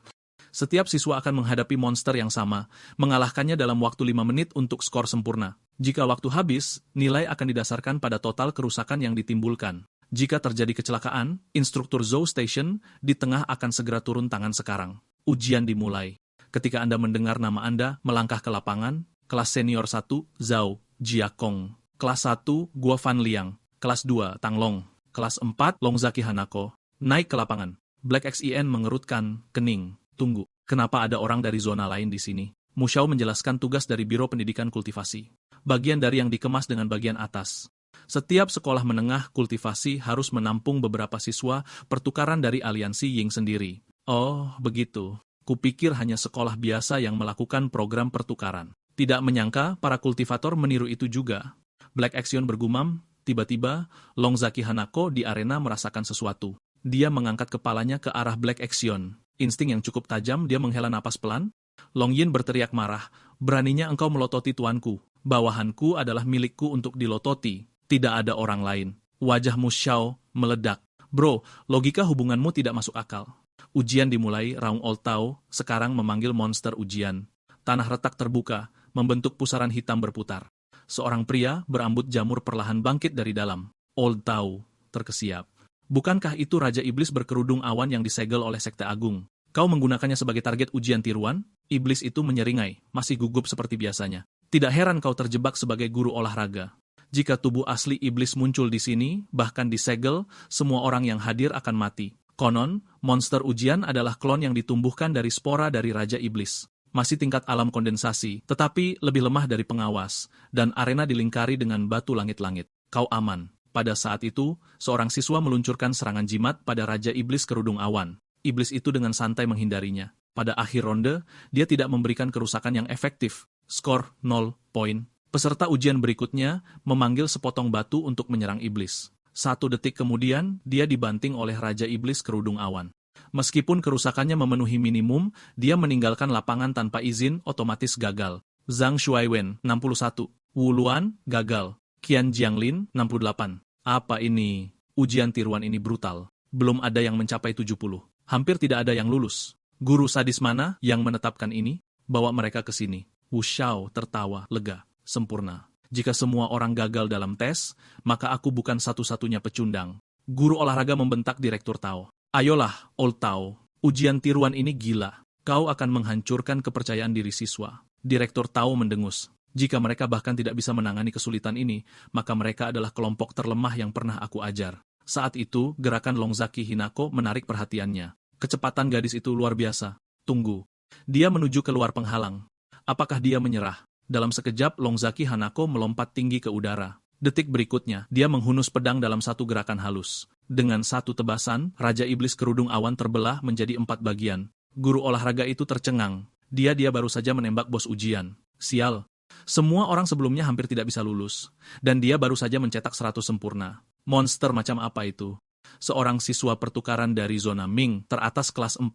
Setiap siswa akan menghadapi monster yang sama, mengalahkannya dalam waktu 5 menit untuk skor sempurna. Jika waktu habis, nilai akan didasarkan pada total kerusakan yang ditimbulkan. Jika terjadi kecelakaan, instruktur Zou Station di tengah akan segera turun tangan sekarang. Ujian dimulai. Ketika Anda mendengar nama Anda melangkah ke lapangan, kelas senior 1, Zhao Jiakong. Kelas 1, Guo Fan Liang. Kelas 2, Tang Long. Kelas 4, Longzaki Hanako. Naik ke lapangan. Black Xin mengerutkan kening. Tunggu, kenapa ada orang dari zona lain di sini? Mu Xiao menjelaskan tugas dari Biro Pendidikan Kultivasi. Bagian dari yang dikemas dengan bagian atas. Setiap sekolah menengah kultivasi harus menampung beberapa siswa pertukaran dari aliansi Ying sendiri. Oh, begitu. Kupikir hanya sekolah biasa yang melakukan program pertukaran. Tidak menyangka para kultivator meniru itu juga. Black Axion bergumam, tiba-tiba Longzaki Hanako di arena merasakan sesuatu. Dia mengangkat kepalanya ke arah Black Axion. Insting yang cukup tajam, dia menghela napas pelan. Long Yin berteriak marah, beraninya engkau melototi tuanku. Bawahanku adalah milikku untuk dilototi. Tidak ada orang lain. Wajah Mu Xiao meledak. Bro, logika hubunganmu tidak masuk akal. Ujian dimulai, Raung Old Tao sekarang memanggil monster ujian. Tanah retak terbuka, membentuk pusaran hitam berputar. Seorang pria berambut jamur perlahan bangkit dari dalam. Old Tao terkesiap. Bukankah itu Raja Iblis berkerudung awan yang disegel oleh Sekte Agung? Kau menggunakannya sebagai target ujian tiruan? Iblis itu menyeringai, masih gugup seperti biasanya. Tidak heran kau terjebak sebagai guru olahraga. Jika tubuh asli iblis muncul di sini, bahkan disegel, semua orang yang hadir akan mati. Konon, monster ujian adalah klon yang ditumbuhkan dari spora dari Raja Iblis. Masih tingkat alam kondensasi, tetapi lebih lemah dari pengawas, dan arena dilingkari dengan batu langit-langit. Kau aman. Pada saat itu, seorang siswa meluncurkan serangan jimat pada Raja Iblis kerudung awan. Iblis itu dengan santai menghindarinya. Pada akhir ronde, dia tidak memberikan kerusakan yang efektif. Skor 0 poin. Peserta ujian berikutnya memanggil sepotong batu untuk menyerang iblis. 1 detik kemudian, dia dibanting oleh Raja Iblis kerudung awan. Meskipun kerusakannya memenuhi minimum, dia meninggalkan lapangan tanpa izin, otomatis gagal. Zhang Shuaiwen, 61. Wu Luan, gagal. Qian Jianglin, 68. Apa ini? Ujian tiruan ini brutal. Belum ada yang mencapai 70. Hampir tidak ada yang lulus. Guru sadis mana yang menetapkan ini? Bawa mereka ke sini. Wu Xiao tertawa, lega. Sempurna. Jika semua orang gagal dalam tes, maka aku bukan satu-satunya pecundang. Guru olahraga membentak Direktur Tao. Ayolah, Old Tao. Ujian tiruan ini gila. Kau akan menghancurkan kepercayaan diri siswa. Direktur Tao mendengus. Jika mereka bahkan tidak bisa menangani kesulitan ini, maka mereka adalah kelompok terlemah yang pernah aku ajar. Saat itu, gerakan Longzaki Hinako menarik perhatiannya. Kecepatan gadis itu luar biasa. Tunggu. Dia menuju keluar penghalang. Apakah dia menyerah? Dalam sekejap, Longzaki Hanako melompat tinggi ke udara. Detik berikutnya, dia menghunus pedang dalam satu gerakan halus. Dengan satu tebasan, Raja Iblis kerudung awan terbelah menjadi 4 bagian. Guru olahraga itu tercengang. Dia baru saja menembak bos ujian. Sial. Semua orang sebelumnya hampir tidak bisa lulus. Dan dia baru saja mencetak 100 sempurna. Monster macam apa itu? Seorang siswa pertukaran dari zona Ming teratas kelas 4,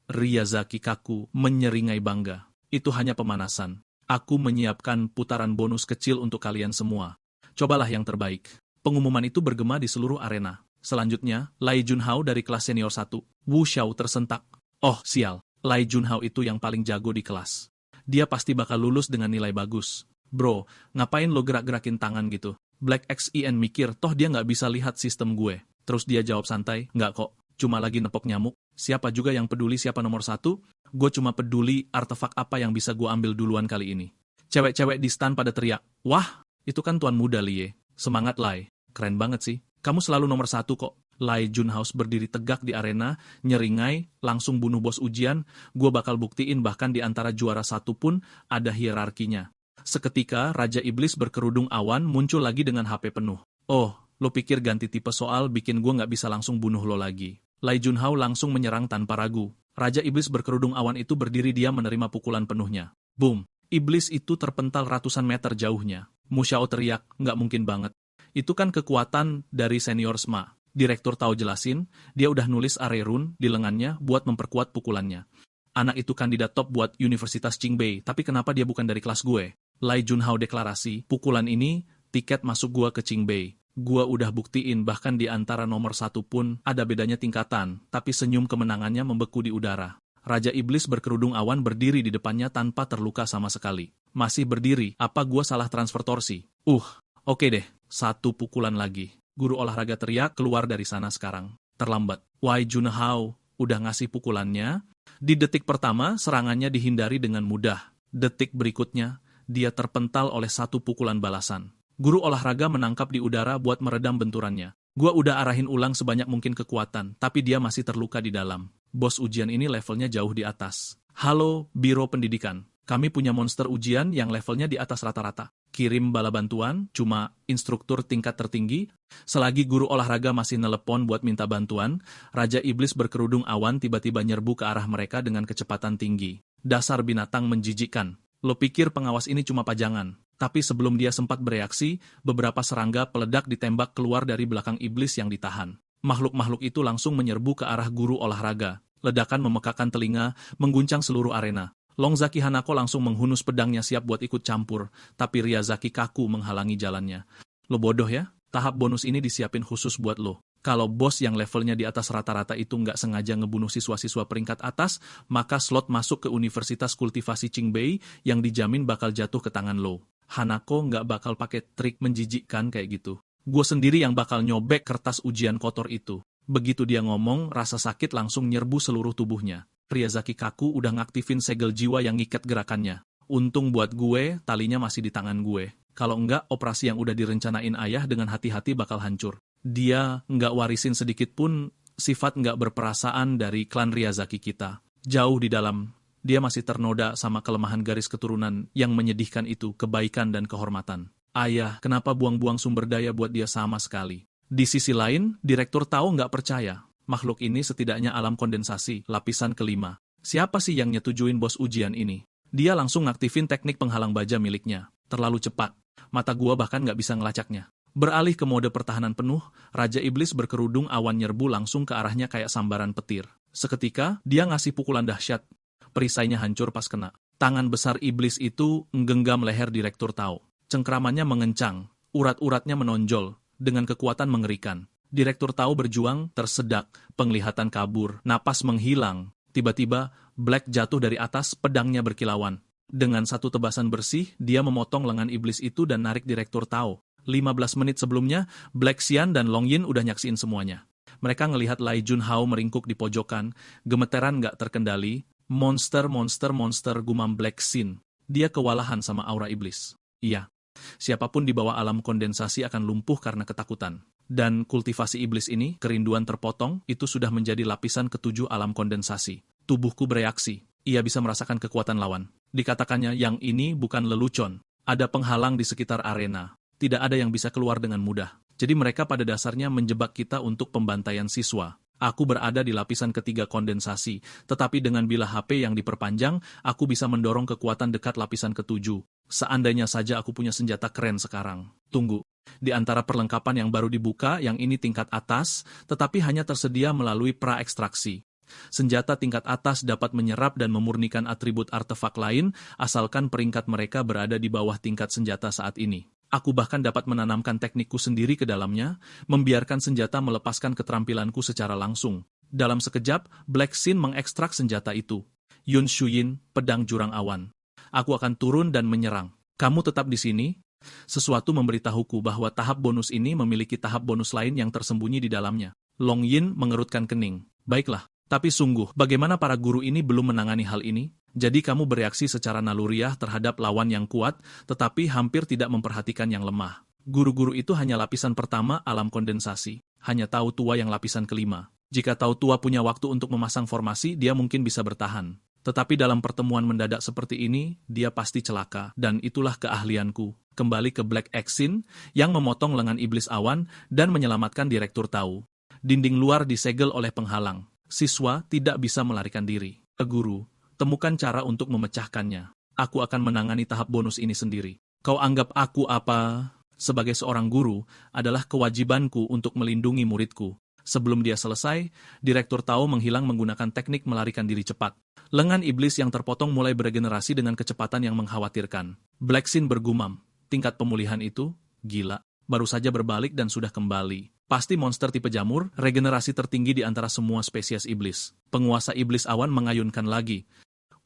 Ryazaki Kaku, menyeringai bangga. Itu hanya pemanasan. Aku menyiapkan putaran bonus kecil untuk kalian semua. Cobalah yang terbaik. Pengumuman itu bergema di seluruh arena. Selanjutnya, Lai Junhao dari kelas senior 1. Wu Xiao tersentak. Oh, sial. Lai Junhao itu yang paling jago di kelas. Dia pasti bakal lulus dengan nilai bagus. Bro, ngapain lo gerak-gerakin tangan gitu? Black XEN mikir, toh dia nggak bisa lihat sistem gue. Terus dia jawab santai, nggak kok, cuma lagi nepok nyamuk. Siapa juga yang peduli siapa nomor 1? Gue cuma peduli artefak apa yang bisa gue ambil duluan kali ini. Cewek-cewek di stan pada teriak, wah! Itu kan Tuan Muda Lie. Semangat Lai. Keren banget sih. Kamu selalu nomor 1 kok. Lai Junhao berdiri tegak di arena, nyeringai, langsung bunuh bos ujian. Gua bakal buktiin bahkan di antara juara 1 pun ada hierarkinya. Seketika, Raja Iblis berkerudung awan muncul lagi dengan HP penuh. Oh, lo pikir ganti tipe soal bikin gua nggak bisa langsung bunuh lo lagi. Lai Junhao langsung menyerang tanpa ragu. Raja Iblis berkerudung awan itu berdiri diam menerima pukulan penuhnya. Boom! Iblis itu terpental ratusan meter jauhnya. Mu Xiao teriak, nggak mungkin banget. Itu kan kekuatan dari senior SMA. Direktur Tao jelasin, dia udah nulis array rune di lengannya buat memperkuat pukulannya. Anak itu kandidat top buat Universitas Qingbei, tapi kenapa dia bukan dari kelas gue? Lai Junhao deklarasi, pukulan ini tiket masuk gua ke Qingbei. Gua udah buktiin bahkan di antara nomor 1 pun ada bedanya tingkatan, tapi senyum kemenangannya membeku di udara. Raja Iblis berkerudung awan berdiri di depannya tanpa terluka sama sekali. Masih berdiri, apa gua salah transfer torsi? Oke deh, 1 pukulan lagi. Guru olahraga teriak keluar dari sana sekarang. Terlambat. Wai Junhao udah ngasih pukulannya. Di detik pertama, serangannya dihindari dengan mudah. Detik berikutnya, dia terpental oleh 1 pukulan balasan. Guru olahraga menangkap di udara buat meredam benturannya. Gua udah arahin ulang sebanyak mungkin kekuatan, tapi dia masih terluka di dalam. Bos ujian ini levelnya jauh di atas. Halo, Biro Pendidikan. Kami punya monster ujian yang levelnya di atas rata-rata. Kirim bala bantuan, cuma instruktur tingkat tertinggi. Selagi guru olahraga masih nelepon buat minta bantuan, Raja Iblis berkerudung awan tiba-tiba nyerbu ke arah mereka dengan kecepatan tinggi. Dasar binatang menjijikkan. Lo pikir pengawas ini cuma pajangan. Tapi sebelum dia sempat bereaksi, beberapa serangga peledak ditembak keluar dari belakang iblis yang ditahan. Makhluk-makhluk itu langsung menyerbu ke arah guru olahraga. Ledakan memekakan telinga, mengguncang seluruh arena. Longzaki Hanako langsung menghunus pedangnya siap buat ikut campur, tapi Ryazaki Kaku menghalangi jalannya. Lo bodoh ya? Tahap bonus ini disiapin khusus buat lo. Kalau bos yang levelnya di atas rata-rata itu nggak sengaja ngebunuh siswa-siswa peringkat atas, maka slot masuk ke Universitas Kultivasi Qingbei yang dijamin bakal jatuh ke tangan lo. Hanako nggak bakal pakai trik menjijikkan kayak gitu. Gue sendiri yang bakal nyobek kertas ujian kotor itu. Begitu dia ngomong, rasa sakit langsung nyerbu seluruh tubuhnya. Ryazaki Kaku udah ngaktifin segel jiwa yang ngikat gerakannya. Untung buat gue, talinya masih di tangan gue. Kalau enggak, operasi yang udah direncanain ayah dengan hati-hati bakal hancur. Dia nggak warisin sedikit pun sifat nggak berperasaan dari klan Ryazaki kita. Jauh di dalam, dia masih ternoda sama kelemahan garis keturunan yang menyedihkan itu, kebaikan dan kehormatan. Ayah, kenapa buang-buang sumber daya buat dia sama sekali? Di sisi lain, Direktur Tao nggak percaya. Makhluk ini setidaknya alam kondensasi, lapisan kelima. Siapa sih yang nyetujuin bos ujian ini? Dia langsung ngaktifin teknik penghalang baja miliknya. Terlalu cepat. Mata gua bahkan nggak bisa ngelacaknya. Beralih ke mode pertahanan penuh, Raja Iblis berkerudung awan nyerbu langsung ke arahnya kayak sambaran petir. Seketika, dia ngasih pukulan dahsyat. Perisainya hancur pas kena. Tangan besar iblis itu menggenggam leher Direktur Tao. Cengkramannya mengencang, urat-uratnya menonjol, dengan kekuatan mengerikan. Direktur Tao berjuang, tersedak, penglihatan kabur, napas menghilang. Tiba-tiba, Black jatuh dari atas, pedangnya berkilauan. Dengan 1 tebasan bersih, dia memotong lengan iblis itu dan narik Direktur Tao. 15 menit sebelumnya, Black Xian dan Long Yin udah nyaksiin semuanya. Mereka ngelihat Lai Junhao meringkuk di pojokan, gemeteran nggak terkendali. Monster, gumam Black Xin. Dia kewalahan sama aura iblis. Iya. Siapapun di bawah alam kondensasi akan lumpuh karena ketakutan. Dan kultivasi iblis ini, kerinduan terpotong, itu sudah menjadi lapisan ke-7 alam kondensasi. Tubuhku bereaksi. Ia bisa merasakan kekuatan lawan. Dikatakannya yang ini bukan lelucon. Ada penghalang di sekitar arena. Tidak ada yang bisa keluar dengan mudah. Jadi mereka pada dasarnya menjebak kita untuk pembantaian siswa. Aku berada di lapisan ketiga kondensasi, tetapi dengan bilah HP yang diperpanjang, aku bisa mendorong kekuatan dekat lapisan ketujuh. Seandainya saja aku punya senjata keren sekarang. Tunggu. Di antara perlengkapan yang baru dibuka, yang ini tingkat atas, tetapi hanya tersedia melalui pra-ekstraksi. Senjata tingkat atas dapat menyerap dan memurnikan atribut artefak lain, asalkan peringkat mereka berada di bawah tingkat senjata saat ini. Aku bahkan dapat menanamkan teknikku sendiri ke dalamnya, membiarkan senjata melepaskan keterampilanku secara langsung. Dalam sekejap, Black Sin mengekstrak senjata itu. Yun Shuyin, pedang jurang awan. Aku akan turun dan menyerang. Kamu tetap di sini? Sesuatu memberitahuku bahwa tahap bonus ini memiliki tahap bonus lain yang tersembunyi di dalamnya. Long Yin mengerutkan kening. Baiklah. Tapi sungguh, bagaimana para guru ini belum menangani hal ini? Jadi kamu bereaksi secara naluriah terhadap lawan yang kuat, tetapi hampir tidak memperhatikan yang lemah. Guru-guru itu hanya lapisan pertama alam kondensasi. Hanya tahu tua yang lapisan kelima. Jika tahu tua punya waktu untuk memasang formasi, dia mungkin bisa bertahan. Tetapi dalam pertemuan mendadak seperti ini, dia pasti celaka. Dan itulah keahlianku. Kembali ke Black Exin, yang memotong lengan iblis awan dan menyelamatkan Direktur Tau. Dinding luar disegel oleh penghalang. Siswa tidak bisa melarikan diri. Guru, temukan cara untuk memecahkannya. Aku akan menangani tahap bonus ini sendiri. Kau anggap aku apa? Sebagai seorang guru, adalah kewajibanku untuk melindungi muridku. Sebelum dia selesai, Direktur Tau menghilang menggunakan teknik melarikan diri cepat. Lengan iblis yang terpotong mulai beregenerasi dengan kecepatan yang mengkhawatirkan. Black Sin bergumam, tingkat pemulihan itu, gila. Baru saja berbalik dan sudah kembali. Pasti monster tipe jamur, regenerasi tertinggi di antara semua spesies iblis. Penguasa iblis awan mengayunkan lagi.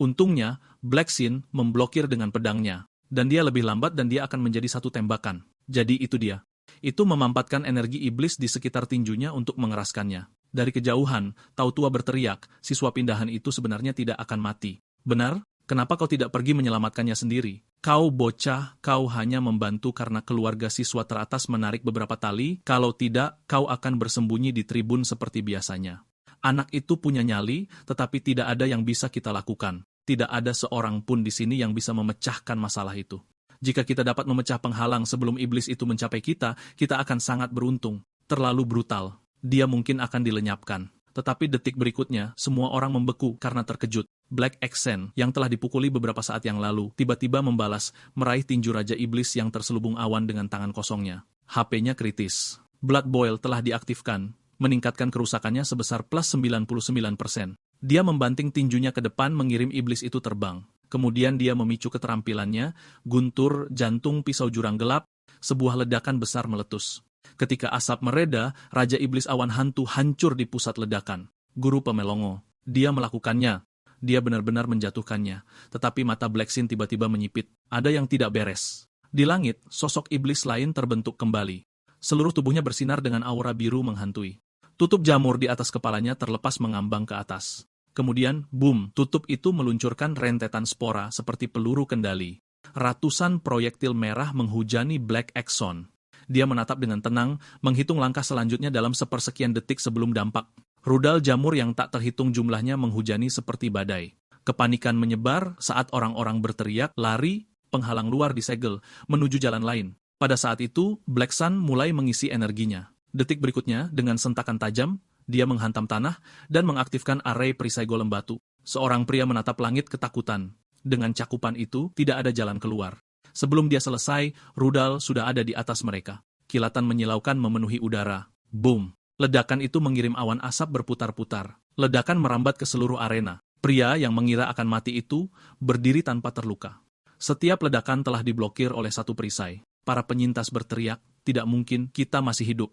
Untungnya, Black Sin memblokir dengan pedangnya. Dan dia lebih lambat dan dia akan menjadi satu tembakan. Jadi itu dia. Itu memampatkan energi iblis di sekitar tinjunya untuk mengeraskannya. Dari kejauhan, Tau Tua berteriak, siswa pindahan itu sebenarnya tidak akan mati. Benar? Kenapa kau tidak pergi menyelamatkannya sendiri? Kau bocah, kau hanya membantu karena keluarga siswa teratas menarik beberapa tali, kalau tidak, kau akan bersembunyi di tribun seperti biasanya. Anak itu punya nyali, tetapi tidak ada yang bisa kita lakukan. Tidak ada seorang pun di sini yang bisa memecahkan masalah itu. Jika kita dapat memecah penghalang sebelum iblis itu mencapai kita akan sangat beruntung. Terlalu brutal. Dia mungkin akan dilenyapkan. Tetapi detik berikutnya, semua orang membeku karena terkejut. Black Exen, yang telah dipukuli beberapa saat yang lalu, tiba-tiba membalas, meraih tinju Raja Iblis yang terselubung awan dengan tangan kosongnya. HP-nya kritis. Blood Boil telah diaktifkan, meningkatkan kerusakannya sebesar plus 99%. Dia membanting tinjunya ke depan mengirim iblis itu terbang. Kemudian dia memicu keterampilannya, guntur, jantung, pisau jurang gelap, sebuah ledakan besar meletus. Ketika asap mereda, Raja Iblis Awan Hantu hancur di pusat ledakan. Guru Pemelongo. Dia melakukannya. Dia benar-benar menjatuhkannya. Tetapi mata Black Sin tiba-tiba menyipit. Ada yang tidak beres. Di langit, sosok iblis lain terbentuk kembali. Seluruh tubuhnya bersinar dengan aura biru menghantui. Tutup jamur di atas kepalanya terlepas mengambang ke atas. Kemudian, boom, tutup itu meluncurkan rentetan spora seperti peluru kendali. Ratusan proyektil merah menghujani Black Exon. Dia menatap dengan tenang, menghitung langkah selanjutnya dalam sepersekian detik sebelum dampak. Rudal jamur yang tak terhitung jumlahnya menghujani seperti badai. Kepanikan menyebar saat orang-orang berteriak, lari, penghalang luar disegel, menuju jalan lain. Pada saat itu, Black Sun mulai mengisi energinya. Detik berikutnya, dengan sentakan tajam, dia menghantam tanah dan mengaktifkan array perisai golem batu. Seorang pria menatap langit ketakutan. Dengan cakupan itu, tidak ada jalan keluar. Sebelum dia selesai, rudal sudah ada di atas mereka. Kilatan menyilaukan memenuhi udara. Boom! Ledakan itu mengirim awan asap berputar-putar. Ledakan merambat ke seluruh arena. Pria yang mengira akan mati itu berdiri tanpa terluka. Setiap ledakan telah diblokir oleh satu perisai. Para penyintas berteriak, tidak mungkin kita masih hidup.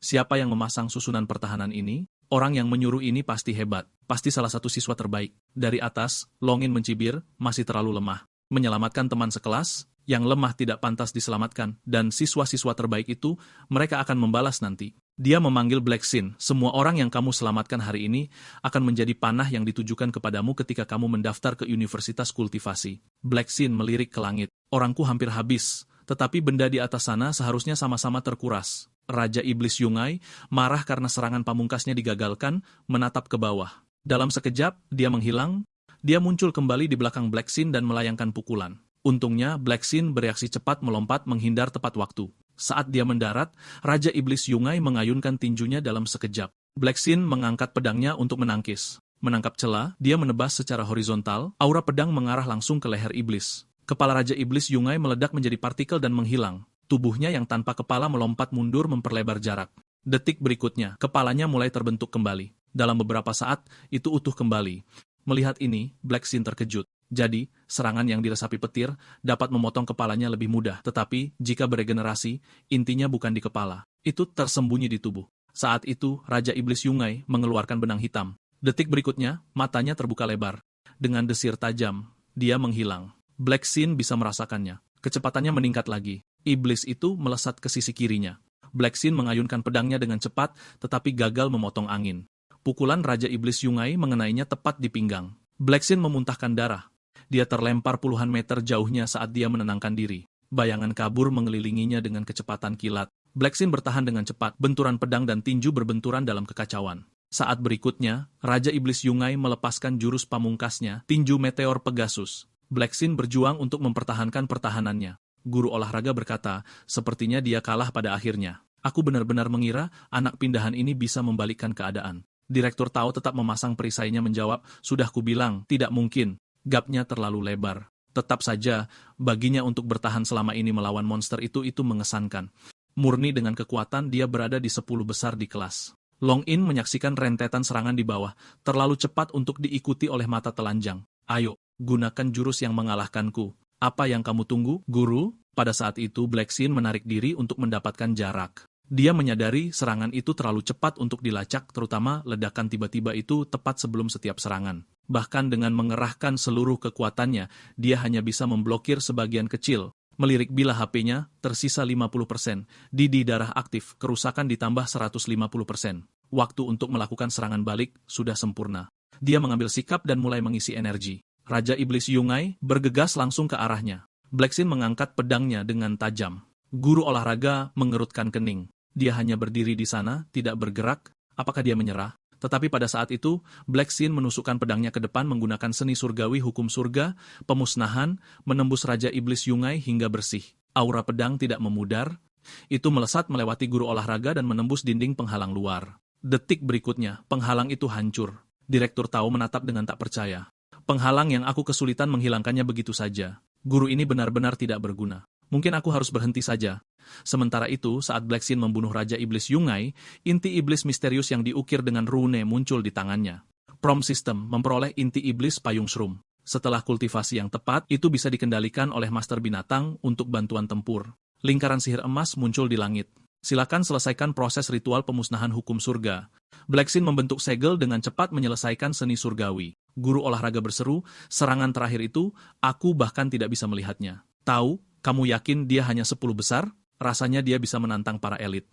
Siapa yang memasang susunan pertahanan ini? Orang yang menyuruh ini pasti hebat. Pasti salah satu siswa terbaik. Dari atas, Longin mencibir, masih terlalu lemah. Menyelamatkan teman sekelas, yang lemah tidak pantas diselamatkan, dan siswa-siswa terbaik itu, mereka akan membalas nanti. Dia memanggil Black Sin, semua orang yang kamu selamatkan hari ini akan menjadi panah yang ditujukan kepadamu ketika kamu mendaftar ke Universitas Kultivasi. Black Sin melirik ke langit. Orangku hampir habis, tetapi benda di atas sana seharusnya sama-sama terkuras. Raja Iblis Yungai marah karena serangan pamungkasnya digagalkan, menatap ke bawah. Dalam sekejap, dia menghilang, Dia muncul kembali di belakang Black Sin dan melayangkan pukulan. Untungnya, Black Sin bereaksi cepat melompat menghindar tepat waktu. Saat dia mendarat, Raja Iblis Yungai mengayunkan tinjunya dalam sekejap. Black Sin mengangkat pedangnya untuk menangkis. Menangkap celah, dia menebas secara horizontal, aura pedang mengarah langsung ke leher iblis. Kepala Raja Iblis Yungai meledak menjadi partikel dan menghilang. Tubuhnya yang tanpa kepala melompat mundur memperlebar jarak. Detik berikutnya, kepalanya mulai terbentuk kembali. Dalam beberapa saat, itu utuh kembali. Melihat ini, Black Sin terkejut. Jadi, serangan yang diresapi petir dapat memotong kepalanya lebih mudah. Tetapi, jika beregenerasi, intinya bukan di kepala. Itu tersembunyi di tubuh. Saat itu, Raja Iblis Yungai mengeluarkan benang hitam. Detik berikutnya, matanya terbuka lebar. Dengan desir tajam, dia menghilang. Black Sin bisa merasakannya. Kecepatannya meningkat lagi. Iblis itu melesat ke sisi kirinya. Black Sin mengayunkan pedangnya dengan cepat, tetapi gagal memotong angin. Pukulan Raja Iblis Yungai mengenainya tepat di pinggang. Black Sin memuntahkan darah. Dia terlempar puluhan meter jauhnya saat dia menenangkan diri. Bayangan kabur mengelilinginya dengan kecepatan kilat. Black Sin bertahan dengan cepat, benturan pedang dan tinju berbenturan dalam kekacauan. Saat berikutnya, Raja Iblis Yungai melepaskan jurus pamungkasnya, tinju meteor Pegasus. Black Sin berjuang untuk mempertahankan pertahanannya. Guru olahraga berkata, sepertinya dia kalah pada akhirnya. Aku benar-benar mengira anak pindahan ini bisa membalikkan keadaan. Direktur Tao tetap memasang perisainya menjawab, sudah kubilang, tidak mungkin. Gapnya terlalu lebar. Tetap saja, baginya untuk bertahan selama ini melawan monster itu mengesankan. Murni dengan kekuatan dia berada di 10 besar di kelas. Long In menyaksikan rentetan serangan di bawah, terlalu cepat untuk diikuti oleh mata telanjang. Ayo, gunakan jurus yang mengalahkanku. Apa yang kamu tunggu, guru? Pada saat itu Black Sin menarik diri untuk mendapatkan jarak. Dia menyadari serangan itu terlalu cepat untuk dilacak, terutama ledakan tiba-tiba itu tepat sebelum setiap serangan. Bahkan dengan mengerahkan seluruh kekuatannya, dia hanya bisa memblokir sebagian kecil. Melirik bilah HP-nya, tersisa 50%. Didi darah aktif, kerusakan ditambah 150%. Waktu untuk melakukan serangan balik sudah sempurna. Dia mengambil sikap dan mulai mengisi energi. Raja Iblis Yungai bergegas langsung ke arahnya. Black Sin mengangkat pedangnya dengan tajam. Guru olahraga mengerutkan kening. Dia hanya berdiri di sana, tidak bergerak. Apakah dia menyerah? Tetapi pada saat itu, Black Sin menusukkan pedangnya ke depan menggunakan seni surgawi hukum surga, pemusnahan, menembus Raja Iblis Yungai hingga bersih. Aura pedang tidak memudar. Itu melesat melewati guru olahraga dan menembus dinding penghalang luar. Detik berikutnya, penghalang itu hancur. Direktur Tao menatap dengan tak percaya. Penghalang yang aku kesulitan menghilangkannya begitu saja. Guru ini benar-benar tidak berguna. Mungkin aku harus berhenti saja. Sementara itu, saat Black Sin membunuh Raja Iblis Yungai, inti iblis misterius yang diukir dengan rune muncul di tangannya. Prom System memperoleh inti iblis payung Shroom. Setelah kultivasi yang tepat, itu bisa dikendalikan oleh Master Binatang untuk bantuan tempur. Lingkaran sihir emas muncul di langit. Silakan selesaikan proses ritual pemusnahan hukum surga. Black Sin membentuk segel dengan cepat menyelesaikan seni surgawi. Guru olahraga berseru, serangan terakhir itu, aku bahkan tidak bisa melihatnya. Tahu, kamu yakin dia hanya 10 besar? Rasanya dia bisa menantang para elit.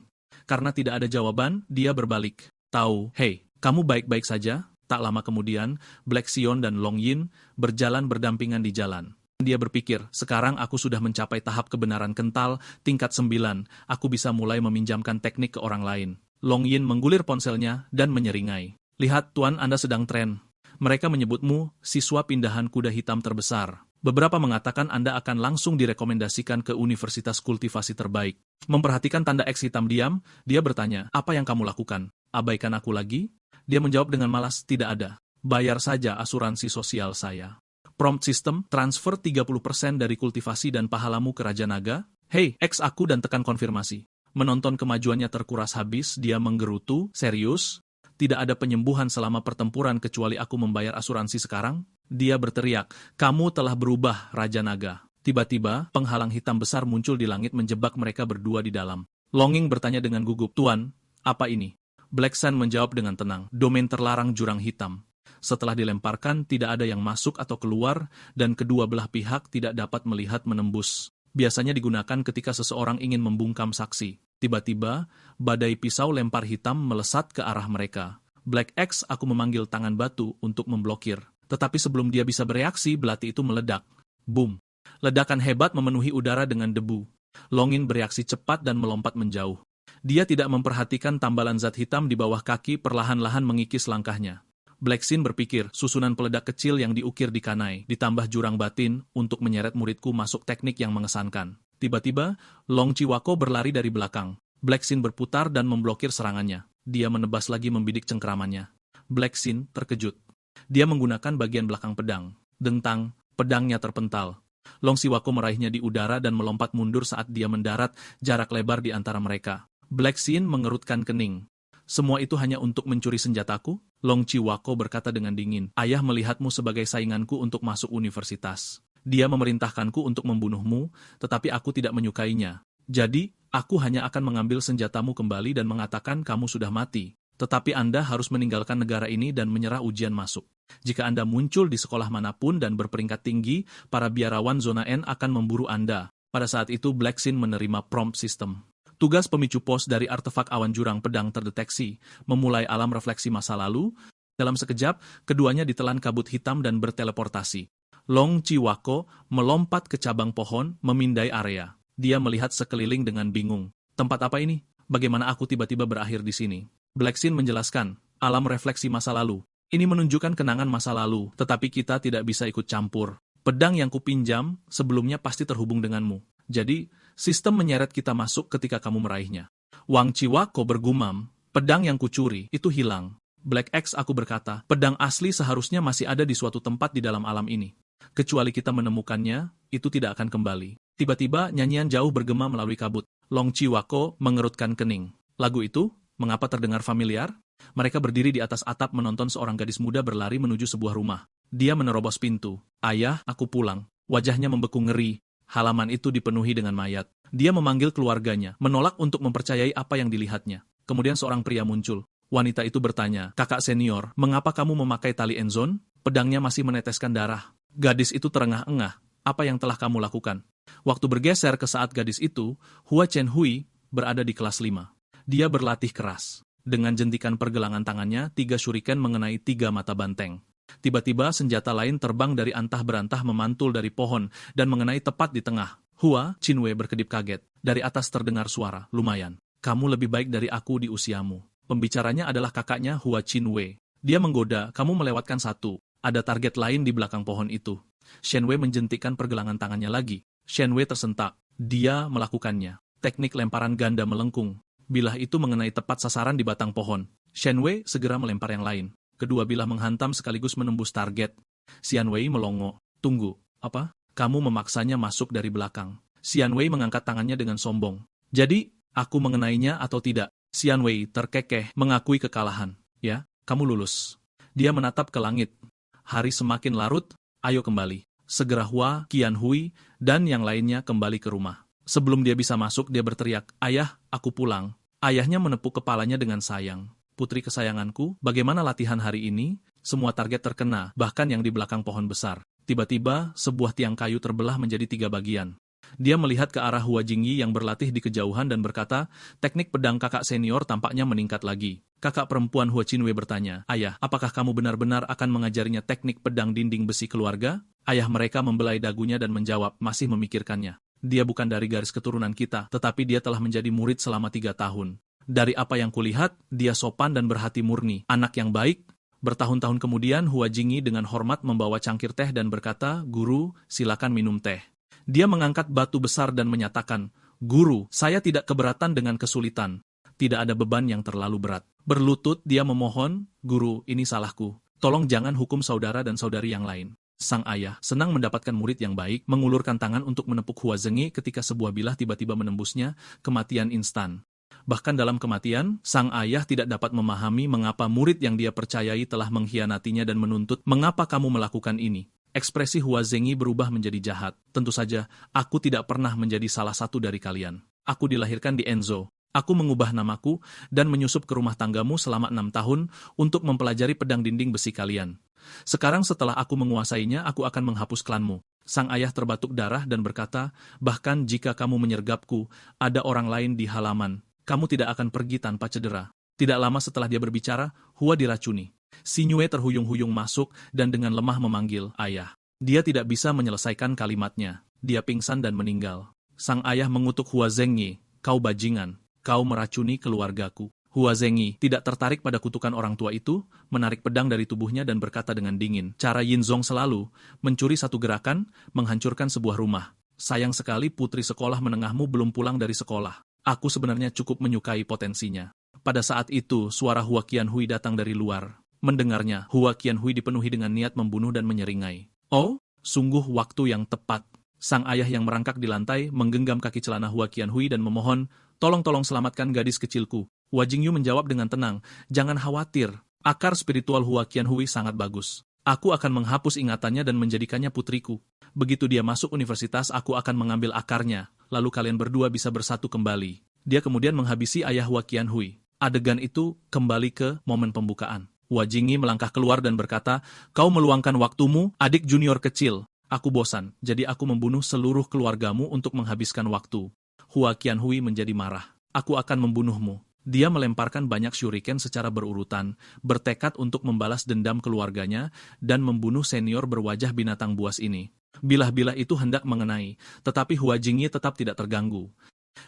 Karena tidak ada jawaban, dia berbalik. Tahu, hei, kamu baik-baik saja? Tak lama kemudian, Black Sion dan Long Yin berjalan berdampingan di jalan. Dia berpikir, sekarang aku sudah mencapai tahap kebenaran kental, tingkat 9, aku bisa mulai meminjamkan teknik ke orang lain. Long Yin menggulir ponselnya dan menyeringai. Lihat Tuan, Anda sedang tren. Mereka menyebutmu siswa pindahan kuda hitam terbesar. Beberapa mengatakan Anda akan langsung direkomendasikan ke universitas kultivasi terbaik. Memperhatikan tanda X hitam diam, dia bertanya, apa yang kamu lakukan? Abaikan aku lagi? Dia menjawab dengan malas, tidak ada. Bayar saja asuransi sosial saya. Prompt System, transfer 30% dari kultivasi dan pahalamu ke Raja Naga. Hei, X aku dan tekan konfirmasi. Menonton kemajuannya terkuras habis, dia menggerutu, serius? Tidak ada penyembuhan selama pertempuran kecuali aku membayar asuransi sekarang? Dia berteriak, kamu telah berubah, Raja Naga. Tiba-tiba, penghalang hitam besar muncul di langit menjebak mereka berdua di dalam. Longing bertanya dengan gugup, Tuan, apa ini? Black Sun menjawab dengan tenang, domain terlarang jurang hitam. Setelah dilemparkan, tidak ada yang masuk atau keluar, dan kedua belah pihak tidak dapat melihat menembus. Biasanya digunakan ketika seseorang ingin membungkam saksi. Tiba-tiba, badai pisau lempar hitam melesat ke arah mereka. Black X aku memanggil tangan batu untuk memblokir. Tetapi sebelum dia bisa bereaksi, belati itu meledak. Boom! Ledakan hebat memenuhi udara dengan debu. Longin bereaksi cepat dan melompat menjauh. Dia tidak memperhatikan tambalan zat hitam di bawah kaki perlahan-lahan mengikis langkahnya. Black Xin berpikir, susunan peledak kecil yang diukir di kanai, ditambah jurang batin untuk menyeret muridku masuk teknik yang mengesankan. Tiba-tiba, Long Chiwako berlari dari belakang. Black Xin berputar dan memblokir serangannya. Dia menebas lagi membidik cengkeramannya. Black Xin terkejut. Dia menggunakan bagian belakang pedang. Dentang, pedangnya terpental. Long Chiwako meraihnya di udara dan melompat mundur saat dia mendarat, jarak lebar di antara mereka. Black Xin mengerutkan kening. Semua itu hanya untuk mencuri senjataku? Long Chiwako berkata dengan dingin. Ayah melihatmu sebagai sainganku untuk masuk universitas. Dia memerintahkanku untuk membunuhmu, tetapi aku tidak menyukainya. Jadi, aku hanya akan mengambil senjatamu kembali dan mengatakan kamu sudah mati. Tetapi Anda harus meninggalkan negara ini dan menyerah ujian masuk. Jika Anda muncul di sekolah manapun dan berperingkat tinggi, para biarawan zona N akan memburu Anda. Pada saat itu Black Xin menerima prompt system. Tugas pemicu pos dari artefak awan jurang pedang terdeteksi, memulai alam refleksi masa lalu. Dalam sekejap, keduanya ditelan kabut hitam dan berteleportasi. Long Chiwako melompat ke cabang pohon, memindai area. Dia melihat sekeliling dengan bingung. Tempat apa ini? Bagaimana aku tiba-tiba berakhir di sini? Black Xin menjelaskan, alam refleksi masa lalu. Ini menunjukkan kenangan masa lalu, tetapi kita tidak bisa ikut campur. Pedang yang kupinjam sebelumnya pasti terhubung denganmu. Jadi, sistem menyeret kita masuk ketika kamu meraihnya. Wang Chiwako bergumam, pedang yang kucuri itu hilang. Black X aku berkata, pedang asli seharusnya masih ada di suatu tempat di dalam alam ini. Kecuali kita menemukannya, itu tidak akan kembali. Tiba-tiba nyanyian jauh bergema melalui kabut. Long Chiwako mengerutkan kening. Lagu itu, mengapa terdengar familiar? Mereka berdiri di atas atap menonton seorang gadis muda berlari menuju sebuah rumah. Dia menerobos pintu. Ayah, aku pulang. Wajahnya membeku ngeri. Halaman itu dipenuhi dengan mayat. Dia memanggil keluarganya, menolak untuk mempercayai apa yang dilihatnya. Kemudian seorang pria muncul. Wanita itu bertanya, kakak senior, mengapa kamu memakai tali enzon? Pedangnya masih meneteskan darah. Gadis itu terengah-engah. Apa yang telah kamu lakukan? Waktu bergeser ke saat gadis itu, Hua Chen Hui berada di kelas 5. Dia berlatih keras. Dengan jentikan pergelangan tangannya, 3 shuriken mengenai 3 mata banteng. Tiba-tiba senjata lain terbang dari antah berantah memantul dari pohon dan mengenai tepat di tengah. Hua Chinwei berkedip kaget. Dari atas terdengar suara, lumayan. Kamu lebih baik dari aku di usiamu. Pembicaranya adalah kakaknya Hua Chinwei. Dia menggoda, kamu melewatkan satu. Ada target lain di belakang pohon itu. Shenwei menjentikkan pergelangan tangannya lagi. Shenwei tersentak. Dia melakukannya. Teknik lemparan ganda melengkung. Bilah itu mengenai tepat sasaran di batang pohon. Shenwei segera melempar yang lain. Kedua bilah menghantam sekaligus menembus target. Xianwei melongo. Tunggu, apa? Kamu memaksanya masuk dari belakang. Xianwei mengangkat tangannya dengan sombong. Jadi, aku mengenainya atau tidak? Xianwei terkekeh mengakui kekalahan. Ya, kamu lulus. Dia menatap ke langit. Hari semakin larut, ayo kembali. Segera Hua, Qianhui, dan yang lainnya kembali ke rumah. Sebelum dia bisa masuk, dia berteriak, ayah, aku pulang. Ayahnya menepuk kepalanya dengan sayang. Putri kesayanganku, bagaimana latihan hari ini? Semua target terkena, bahkan yang di belakang pohon besar. Tiba-tiba, sebuah tiang kayu terbelah menjadi 3 bagian. Dia melihat ke arah Hua Jingyi yang berlatih di kejauhan dan berkata, teknik pedang kakak senior tampaknya meningkat lagi. Kakak perempuan Hua Chinwei bertanya, ayah, apakah kamu benar-benar akan mengajarinya teknik pedang dinding besi keluarga? Ayah mereka membelai dagunya dan menjawab, masih memikirkannya. Dia bukan dari garis keturunan kita, tetapi dia telah menjadi murid selama 3 tahun. Dari apa yang kulihat, dia sopan dan berhati murni, anak yang baik. Bertahun-tahun kemudian, Hua Jingyi dengan hormat membawa cangkir teh dan berkata, guru, silakan minum teh. Dia mengangkat batu besar dan menyatakan, guru, saya tidak keberatan dengan kesulitan. Tidak ada beban yang terlalu berat. Berlutut, dia memohon, guru, ini salahku. Tolong jangan hukum saudara dan saudari yang lain. Sang ayah, senang mendapatkan murid yang baik, mengulurkan tangan untuk menepuk Hua Zengyi ketika sebuah bilah tiba-tiba menembusnya, kematian instan. Bahkan dalam kematian, sang ayah tidak dapat memahami mengapa murid yang dia percayai telah mengkhianatinya dan menuntut, mengapa kamu melakukan ini? Ekspresi Hua Zengyi berubah menjadi jahat. Tentu saja, aku tidak pernah menjadi salah satu dari kalian. Aku dilahirkan di Enzo. Aku mengubah namaku dan menyusup ke rumah tanggamu selama 6 tahun untuk mempelajari pedang dinding besi kalian. Sekarang setelah aku menguasainya, aku akan menghapus klanmu. Sang ayah terbatuk darah dan berkata, bahkan jika kamu menyergapku, ada orang lain di halaman. Kamu tidak akan pergi tanpa cedera. Tidak lama setelah dia berbicara, Hua diracuni. Xingyue terhuyung-huyung masuk dan dengan lemah memanggil, ayah. Dia tidak bisa menyelesaikan kalimatnya. Dia pingsan dan meninggal. Sang ayah mengutuk Hua Zengyi, kau bajingan, kau meracuni keluargaku. Hua Zengyi tidak tertarik pada kutukan orang tua itu, menarik pedang dari tubuhnya dan berkata dengan dingin. Cara Yin Zong selalu mencuri satu gerakan, menghancurkan sebuah rumah. Sayang sekali putri sekolah menengahmu belum pulang dari sekolah. Aku sebenarnya cukup menyukai potensinya. Pada saat itu, suara Hua Qianhui datang dari luar. Mendengarnya, Hua Qianhui dipenuhi dengan niat membunuh dan menyeringai. Oh, sungguh waktu yang tepat. Sang ayah yang merangkak di lantai menggenggam kaki celana Hua Qianhui dan memohon, tolong selamatkan gadis kecilku. Hua Jingyu menjawab dengan tenang, jangan khawatir, akar spiritual Hua Qianhui sangat bagus. Aku akan menghapus ingatannya dan menjadikannya putriku. Begitu dia masuk universitas, aku akan mengambil akarnya, lalu kalian berdua bisa bersatu kembali. Dia kemudian menghabisi ayah Hua Qianhui. Adegan itu kembali ke momen pembukaan. Hua Jingyi melangkah keluar dan berkata, kau meluangkan waktumu, adik junior kecil. Aku bosan, jadi aku membunuh seluruh keluargamu untuk menghabiskan waktu. Hua Qianhui menjadi marah. Aku akan membunuhmu. Dia melemparkan banyak shuriken secara berurutan, bertekad untuk membalas dendam keluarganya, dan membunuh senior berwajah binatang buas ini. Bilah-bilah itu hendak mengenai, tetapi Hua Jingyi tetap tidak terganggu.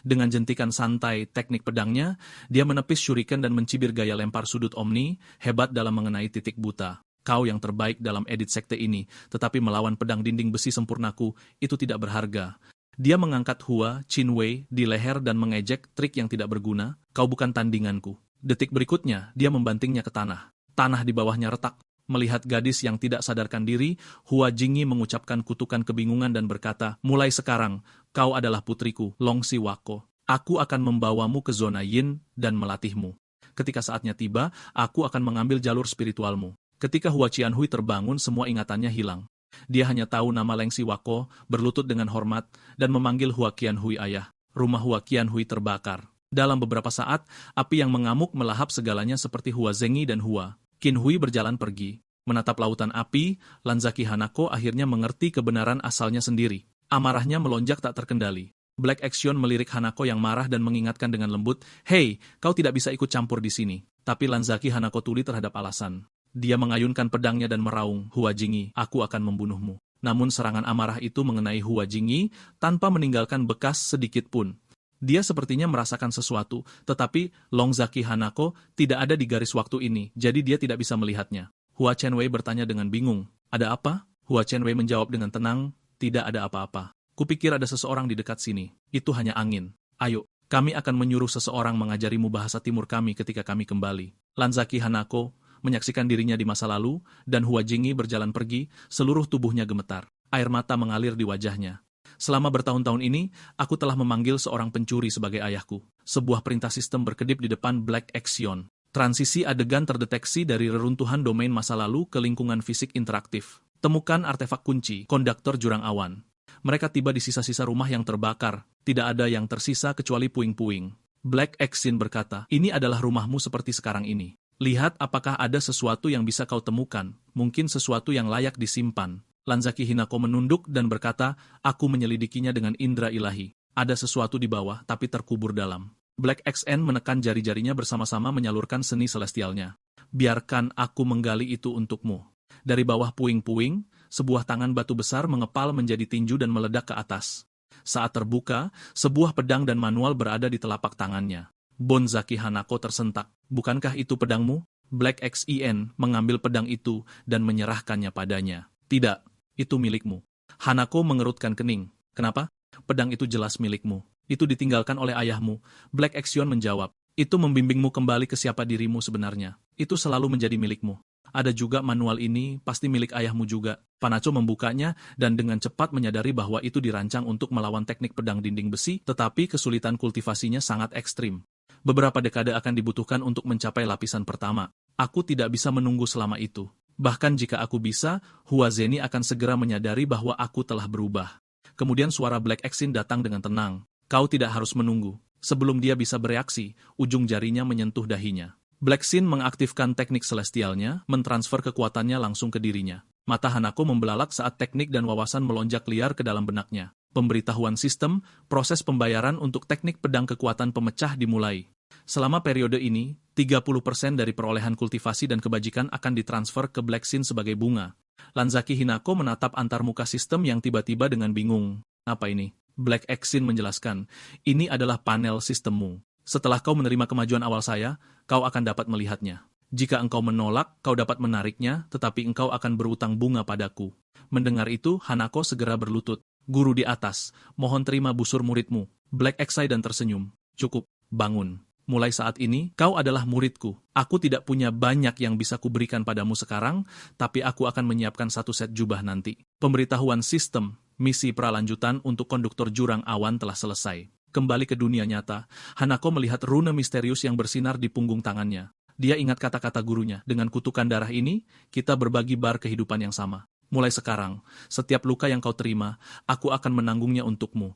Dengan jentikan santai teknik pedangnya, dia menepis shuriken dan mencibir gaya lempar sudut Omni, hebat dalam mengenai titik buta. Kau yang terbaik dalam edit sekte ini, tetapi melawan pedang dinding besi sempurnaku, itu tidak berharga. Dia mengangkat Hua Qinwei di leher dan mengejek trik yang tidak berguna, kau bukan tandinganku. Detik berikutnya, dia membantingnya ke tanah. Tanah di bawahnya retak. Melihat gadis yang tidak sadarkan diri, Hua Jingyi mengucapkan kutukan kebingungan dan berkata, mulai sekarang, kau adalah putriku, Long Si Wako. Aku akan membawamu ke zona Yin dan melatihmu. Ketika saatnya tiba, aku akan mengambil jalur spiritualmu. Ketika Hua Qianhui terbangun, semua ingatannya hilang. Dia hanya tahu nama Leng Si Wako, berlutut dengan hormat, dan memanggil Hua Qianhui ayah. Rumah Hua Qianhui terbakar. Dalam beberapa saat, api yang mengamuk melahap segalanya seperti Hua Zengyi dan Hua Qinhui berjalan pergi. Menatap lautan api, Lanzaki Hanako akhirnya mengerti kebenaran asalnya sendiri. Amarahnya melonjak tak terkendali. Black Action melirik Hanako yang marah dan mengingatkan dengan lembut, hei, kau tidak bisa ikut campur di sini. Tapi Lanzaki Hanako tuli terhadap alasan. Dia mengayunkan pedangnya dan meraung, Hua Jingyi, aku akan membunuhmu. Namun serangan amarah itu mengenai Hua Jingyi tanpa meninggalkan bekas sedikit pun. Dia sepertinya merasakan sesuatu, tetapi Long Zaki Hanako tidak ada di garis waktu ini, jadi dia tidak bisa melihatnya. Hua Chenwei bertanya dengan bingung, ada apa? Hua Chenwei menjawab dengan tenang, tidak ada apa-apa. Kupikir ada seseorang di dekat sini, itu hanya angin. Ayo, kami akan menyuruh seseorang mengajarimu bahasa timur kami ketika kami kembali. Lanzaki Hanako menyaksikan dirinya di masa lalu, dan Hua Jingyi berjalan pergi, seluruh tubuhnya gemetar. Air mata mengalir di wajahnya. Selama bertahun-tahun ini, aku telah memanggil seorang pencuri sebagai ayahku. Sebuah perintah sistem berkedip di depan Black Action. Transisi adegan terdeteksi dari reruntuhan domain masa lalu ke lingkungan fisik interaktif. Temukan artefak kunci, konduktor jurang awan. Mereka tiba di sisa-sisa rumah yang terbakar. Tidak ada yang tersisa kecuali puing-puing. Black Action berkata, ini adalah rumahmu seperti sekarang ini. Lihat apakah ada sesuatu yang bisa kau temukan, mungkin sesuatu yang layak disimpan. Lanzaki Hanako menunduk dan berkata, aku menyelidikinya dengan indera ilahi. Ada sesuatu di bawah, tapi terkubur dalam. Black XN menekan jari-jarinya bersama-sama menyalurkan seni celestialnya. Biarkan aku menggali itu untukmu. Dari bawah puing-puing, sebuah tangan batu besar mengepal menjadi tinju dan meledak ke atas. Saat terbuka, sebuah pedang dan manual berada di telapak tangannya. Bonzaki Hanako tersentak. Bukankah itu pedangmu? Black XEN mengambil pedang itu dan menyerahkannya padanya. Tidak, itu milikmu. Hanako mengerutkan kening. Kenapa? Pedang itu jelas milikmu. Itu ditinggalkan oleh ayahmu. Black Action menjawab. Itu membimbingmu kembali ke siapa dirimu sebenarnya. Itu selalu menjadi milikmu. Ada juga manual ini, pasti milik ayahmu juga. Panacho membukanya dan dengan cepat menyadari bahwa itu dirancang untuk melawan teknik pedang dinding besi, tetapi kesulitan kultivasinya sangat ekstrim. Beberapa dekade akan dibutuhkan untuk mencapai lapisan pertama. Aku tidak bisa menunggu selama itu. Bahkan jika aku bisa, Hua Zeni akan segera menyadari bahwa aku telah berubah. Kemudian suara Black Action datang dengan tenang. Kau tidak harus menunggu. Sebelum dia bisa bereaksi, ujung jarinya menyentuh dahinya. Black Sin mengaktifkan teknik celestialnya, mentransfer kekuatannya langsung ke dirinya. Mata Hanako membelalak saat teknik dan wawasan melonjak liar ke dalam benaknya. Pemberitahuan sistem, proses pembayaran untuk teknik pedang kekuatan pemecah dimulai. Selama periode ini, 30% dari perolehan kultivasi dan kebajikan akan ditransfer ke Black Sin sebagai bunga. Lanzaki Hanako menatap antarmuka sistem yang tiba-tiba dengan bingung. Apa ini? Black Action menjelaskan, ini adalah panel sistemmu. Setelah kau menerima kemajuan awal saya, kau akan dapat melihatnya. Jika engkau menolak, kau dapat menariknya, tetapi engkau akan berutang bunga padaku. Mendengar itu, Hanako segera berlutut. Guru di atas, mohon terima busur muridmu. Black excited dan tersenyum. Cukup, bangun. Mulai saat ini, kau adalah muridku. Aku tidak punya banyak yang bisa kuberikan padamu sekarang, tapi aku akan menyiapkan satu set jubah nanti. Pemberitahuan sistem, misi pralanjutan untuk konduktor jurang awan telah selesai. Kembali ke dunia nyata, Hanako melihat rune misterius yang bersinar di punggung tangannya. Dia ingat kata-kata gurunya, dengan kutukan darah ini, kita berbagi bar kehidupan yang sama. Mulai sekarang, setiap luka yang kau terima, aku akan menanggungnya untukmu.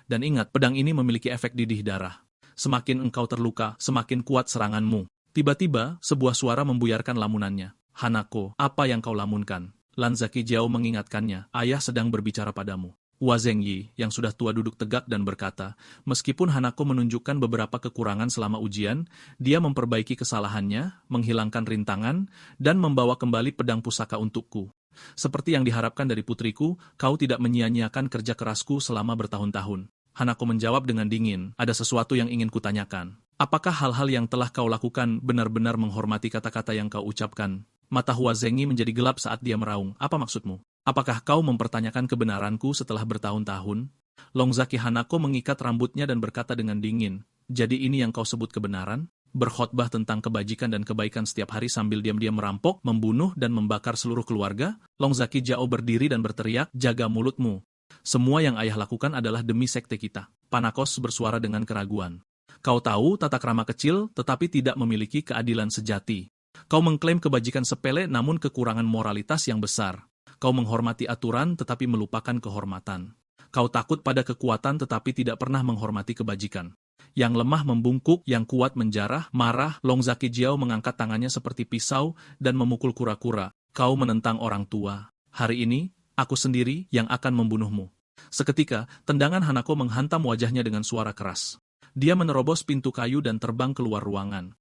Dan ingat, pedang ini memiliki efek didih darah. Semakin engkau terluka, semakin kuat seranganmu. Tiba-tiba, sebuah suara membuyarkan lamunannya. Hanako, apa yang kau lamunkan? Lan Zaki Jiao mengingatkannya, ayah sedang berbicara padamu. Hua Zhengyi, yang sudah tua duduk tegak dan berkata, meskipun Hanako menunjukkan beberapa kekurangan selama ujian, dia memperbaiki kesalahannya, menghilangkan rintangan, dan membawa kembali pedang pusaka untukku. Seperti yang diharapkan dari putriku, kau tidak menyia-nyiakan kerja kerasku selama bertahun-tahun. Hanako menjawab dengan dingin, ada sesuatu yang ingin kutanyakan. Apakah hal-hal yang telah kau lakukan benar-benar menghormati kata-kata yang kau ucapkan? Mata Hua Zhengyi menjadi gelap saat dia meraung. Apa maksudmu? Apakah kau mempertanyakan kebenaranku setelah bertahun-tahun? Longzaki Hanako mengikat rambutnya dan berkata dengan dingin, jadi ini yang kau sebut kebenaran? Berkhotbah tentang kebajikan dan kebaikan setiap hari sambil diam-diam merampok, membunuh, dan membakar seluruh keluarga? Longzaki Jiao berdiri dan berteriak, jaga mulutmu. Semua yang ayah lakukan adalah demi sekte kita. Panakos bersuara dengan keraguan. Kau tahu tata krama kecil, tetapi tidak memiliki keadilan sejati. Kau mengklaim kebajikan sepele namun kekurangan moralitas yang besar. Kau menghormati aturan tetapi melupakan kehormatan. Kau takut pada kekuatan tetapi tidak pernah menghormati kebajikan. Yang lemah membungkuk, yang kuat menjarah, marah. Longzaki Jiao mengangkat tangannya seperti pisau dan memukul kura-kura. Kau menentang orang tua. Hari ini, aku sendiri yang akan membunuhmu. Seketika, tendangan Hanako menghantam wajahnya dengan suara keras. Dia menerobos pintu kayu dan terbang keluar ruangan.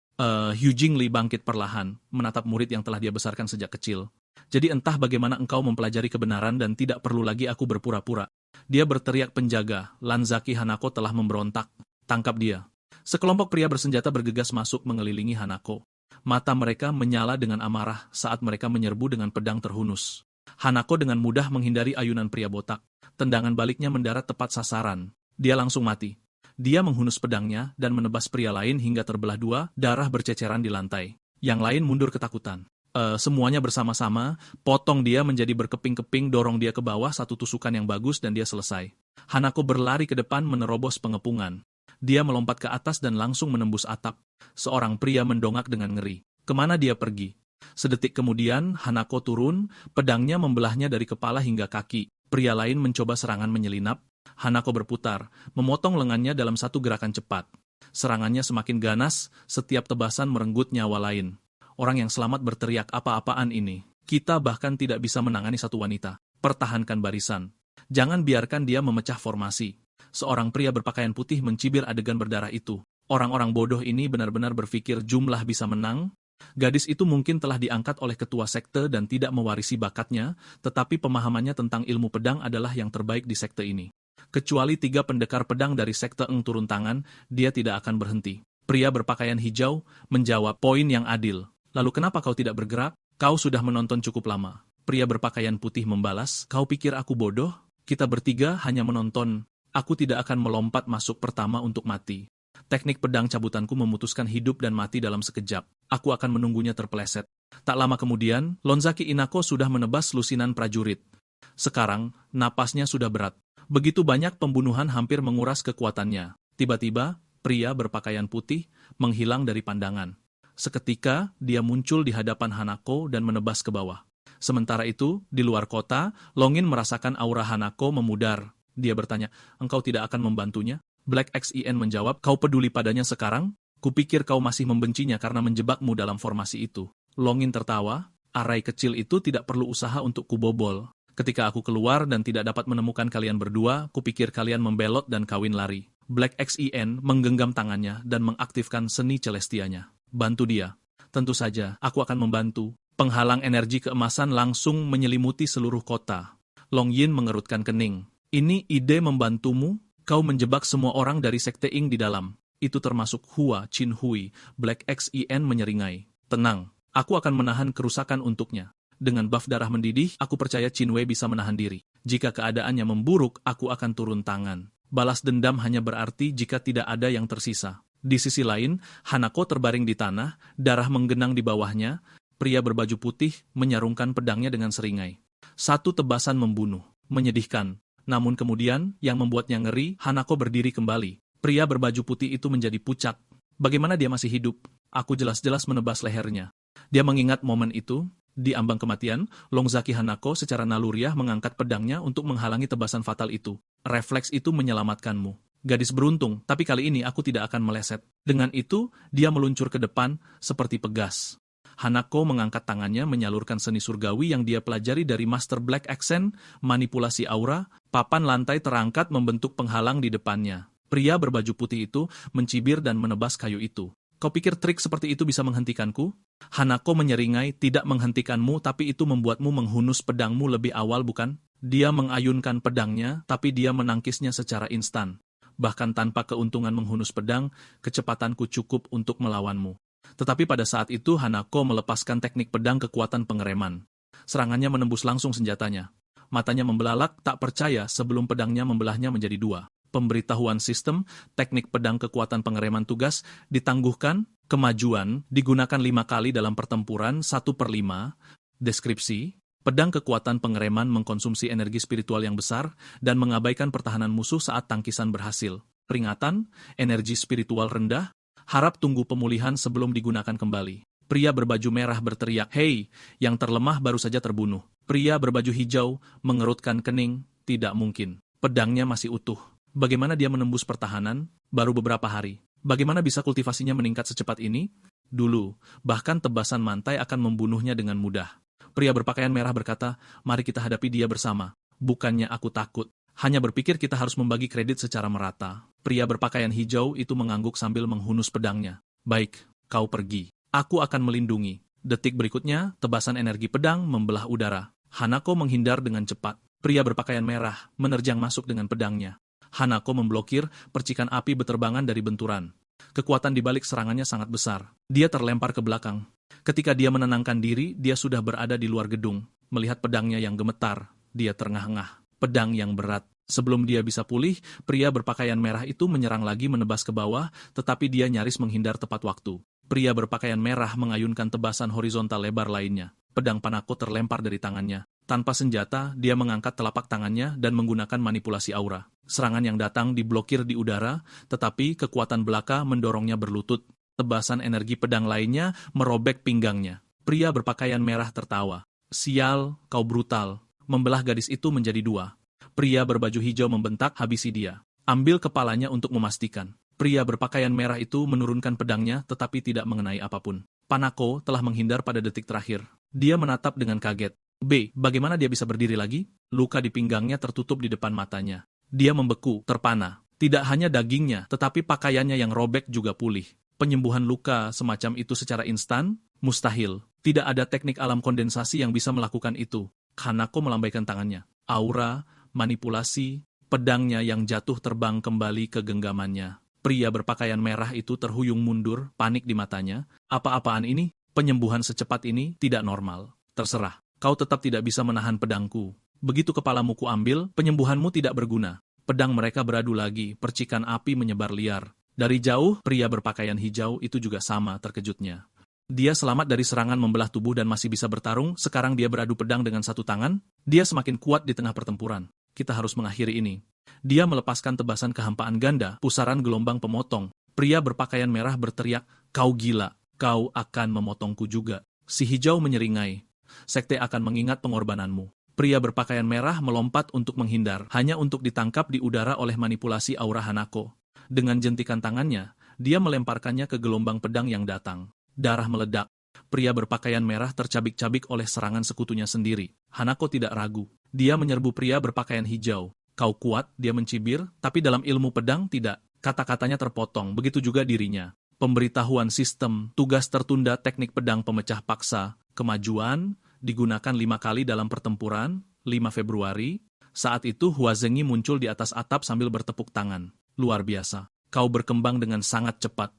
Hu Jingli bangkit perlahan, menatap murid yang telah dia besarkan sejak kecil. Jadi entah bagaimana engkau mempelajari kebenaran dan tidak perlu lagi aku berpura-pura. Dia berteriak penjaga, Lan Zaki Hanako telah memberontak. Tangkap dia. Sekelompok pria bersenjata bergegas masuk mengelilingi Hanako. Mata mereka menyala dengan amarah saat mereka menyerbu dengan pedang terhunus. Hanako dengan mudah menghindari ayunan pria botak. Tendangan baliknya mendarat tepat sasaran. Dia langsung mati. Dia menghunus pedangnya dan menebas pria lain hingga terbelah dua, darah berceceran di lantai. Yang lain mundur ketakutan. Semuanya bersama-sama, potong dia menjadi berkeping-keping, dorong dia ke bawah satu tusukan yang bagus dan dia selesai. Hanako berlari ke depan menerobos pengepungan. Dia melompat ke atas dan langsung menembus atap. Seorang pria mendongak dengan ngeri. Kemana dia pergi? Sedetik kemudian, Hanako turun, pedangnya membelahnya dari kepala hingga kaki. Pria lain mencoba serangan menyelinap. Hanako berputar, memotong lengannya dalam satu gerakan cepat. Serangannya semakin ganas, setiap tebasan merenggut nyawa lain. Orang yang selamat berteriak, apa-apaan ini? Kita bahkan tidak bisa menangani satu wanita. Pertahankan barisan. Jangan biarkan dia memecah formasi. Seorang pria berpakaian putih mencibir adegan berdarah itu. Orang-orang bodoh ini benar-benar berpikir jumlah bisa menang. Gadis itu mungkin telah diangkat oleh ketua sekte dan tidak mewarisi bakatnya, tetapi pemahamannya tentang ilmu pedang adalah yang terbaik di sekte ini. Kecuali 3 pendekar pedang dari sekte Eng turun tangan, dia tidak akan berhenti. Pria berpakaian hijau menjawab, poin yang adil. Lalu kenapa kau tidak bergerak? Kau sudah menonton cukup lama. Pria berpakaian putih membalas, kau pikir aku bodoh? Kita bertiga hanya menonton. Aku tidak akan melompat masuk pertama untuk mati. Teknik pedang cabutanku memutuskan hidup dan mati dalam sekejap. Aku akan menunggunya terpeleset. Tak lama kemudian, Lonzaki Inako sudah menebas lusinan prajurit. Sekarang, napasnya sudah berat. Begitu banyak pembunuhan hampir menguras kekuatannya. Tiba-tiba, pria berpakaian putih menghilang dari pandangan. Seketika, dia muncul di hadapan Hanako dan menebas ke bawah. Sementara itu, di luar kota, Longin merasakan aura Hanako memudar. Dia bertanya, engkau tidak akan membantunya? Black Xin menjawab, kau peduli padanya sekarang? Kupikir kau masih membencinya karena menjebakmu dalam formasi itu. Longin tertawa, arai kecil itu tidak perlu usaha untuk kubobol. Ketika aku keluar dan tidak dapat menemukan kalian berdua, kupikir kalian membelot dan kawin lari. Black Xin menggenggam tangannya dan mengaktifkan seni celestianya. Bantu dia. Tentu saja, aku akan membantu. Penghalang energi keemasan langsung menyelimuti seluruh kota. Long Yin mengerutkan kening. Ini ide membantumu? Kau menjebak semua orang dari sekte Ing di dalam. itu termasuk Hua Qin Hui. Black Xin menyeringai. Tenang, aku akan menahan kerusakan untuknya. Dengan buff darah mendidih, aku percaya Qin Wei bisa menahan diri. Jika keadaannya memburuk, aku akan turun tangan. Balas dendam hanya berarti jika tidak ada yang tersisa. Di sisi lain, Hanako terbaring di tanah, darah menggenang di bawahnya. Pria berbaju putih menyarungkan pedangnya dengan seringai. Satu tebasan membunuh, menyedihkan. Namun kemudian, yang membuatnya ngeri, Hanako berdiri kembali. Pria berbaju putih itu menjadi pucat. Bagaimana dia masih hidup? Aku jelas-jelas menebas lehernya. Dia mengingat momen itu. Di ambang kematian, Longzaki Hanako secara naluriah mengangkat pedangnya untuk menghalangi tebasan fatal itu. Refleks itu menyelamatkanmu. Gadis beruntung, tapi kali ini aku tidak akan meleset. Dengan itu, dia meluncur ke depan seperti pegas. Hanako mengangkat tangannya menyalurkan seni surgawi yang dia pelajari dari Master Black Accent, manipulasi aura, papan lantai terangkat membentuk penghalang di depannya. Pria berbaju putih itu mencibir dan menebas kayu itu. Kau pikir trik seperti itu bisa menghentikanku? Hanako menyeringai, tidak menghentikanmu, tapi itu membuatmu menghunus pedangmu lebih awal, bukan? Dia mengayunkan pedangnya, tapi dia menangkisnya secara instan. Bahkan tanpa keuntungan menghunus pedang, kecepatanku cukup untuk melawanmu. Tetapi pada saat itu Hanako melepaskan teknik pedang kekuatan pengereman. Serangannya menembus langsung senjatanya. Matanya membelalak, tak percaya sebelum pedangnya membelahnya menjadi dua. Pemberitahuan sistem, teknik pedang kekuatan pengereman tugas, ditangguhkan, kemajuan, digunakan 5 kali dalam pertempuran 1/5. Deskripsi, pedang kekuatan pengereman mengkonsumsi energi spiritual yang besar dan mengabaikan pertahanan musuh saat tangkisan berhasil. Peringatan, energi spiritual rendah, harap tunggu pemulihan sebelum digunakan kembali. Pria berbaju merah berteriak, "Hei, yang terlemah baru saja terbunuh." Pria berbaju hijau mengerutkan kening, tidak mungkin. Pedangnya masih utuh. Bagaimana dia menembus pertahanan? Baru beberapa hari. Bagaimana bisa kultivasinya meningkat secepat ini? Dulu, bahkan tebasan mantai akan membunuhnya dengan mudah. Pria berpakaian merah berkata, "Mari kita hadapi dia bersama." Bukannya aku takut. Hanya berpikir kita harus membagi kredit secara merata. Pria berpakaian hijau itu mengangguk sambil menghunus pedangnya. "Baik, kau pergi. Aku akan melindungi." Detik berikutnya, tebasan energi pedang membelah udara. Hanako menghindar dengan cepat. Pria berpakaian merah menerjang masuk dengan pedangnya. Hanako memblokir, percikan api berterbangan dari benturan. Kekuatan di balik serangannya sangat besar. Dia terlempar ke belakang. Ketika dia menenangkan diri, dia sudah berada di luar gedung. Melihat pedangnya yang gemetar, dia terengah-engah. Pedang yang berat. Sebelum dia bisa pulih, pria berpakaian merah itu menyerang lagi menebas ke bawah, tetapi dia nyaris menghindar tepat waktu. Pria berpakaian merah mengayunkan tebasan horizontal lebar lainnya. Pedang Panako terlempar dari tangannya. Tanpa senjata, dia mengangkat telapak tangannya dan menggunakan manipulasi aura. Serangan yang datang diblokir di udara, tetapi kekuatan belaka mendorongnya berlutut. Tebasan energi pedang lainnya merobek pinggangnya. Pria berpakaian merah tertawa. "Sial, kau brutal." Membelah gadis itu menjadi dua. Pria berbaju hijau membentak, "Habisi dia." Ambil kepalanya untuk memastikan. Pria berpakaian merah itu menurunkan pedangnya tetapi tidak mengenai apapun. Panako telah menghindar pada detik terakhir. Dia menatap dengan kaget. Bagaimana dia bisa berdiri lagi? Luka di pinggangnya tertutup di depan matanya. Dia membeku, terpana. Tidak hanya dagingnya, tetapi pakaiannya yang robek juga pulih. Penyembuhan luka semacam itu secara instan? Mustahil. Tidak ada teknik alam kondensasi yang bisa melakukan itu. Hanako melambaikan tangannya. Aura, manipulasi, pedangnya yang jatuh terbang kembali ke genggamannya. Pria berpakaian merah itu terhuyung mundur, panik di matanya. Apa-apaan ini? Penyembuhan secepat ini tidak normal. Terserah. Kau tetap tidak bisa menahan pedangku. Begitu kepalamu kuambil, penyembuhanmu tidak berguna. Pedang mereka beradu lagi, percikan api menyebar liar. Dari jauh, pria berpakaian hijau itu juga sama terkejutnya. Dia selamat dari serangan membelah tubuh dan masih bisa bertarung, sekarang dia beradu pedang dengan satu tangan. Dia semakin kuat di tengah pertempuran. Kita harus mengakhiri ini. Dia melepaskan tebasan kehampaan ganda, pusaran gelombang pemotong. Pria berpakaian merah berteriak, "Kau gila, kau akan memotongku juga." Si hijau menyeringai. "Sekte akan mengingat pengorbananmu." Pria berpakaian merah melompat untuk menghindar, hanya untuk ditangkap di udara oleh manipulasi aura Hanako. Dengan jentikan tangannya, dia melemparkannya ke gelombang pedang yang datang. Darah meledak. Pria berpakaian merah tercabik-cabik oleh serangan sekutunya sendiri. Hanako tidak ragu. Dia menyerbu pria berpakaian hijau. "Kau kuat," dia mencibir, tapi dalam ilmu pedang tidak. Kata-katanya terpotong, begitu juga dirinya. Pemberitahuan sistem, tugas tertunda teknik pedang pemecah paksa, kemajuan, digunakan 5 kali dalam pertempuran, 5 Februari. Saat itu Hua Zengyi muncul di atas atap sambil bertepuk tangan. Luar biasa. Kau berkembang dengan sangat cepat.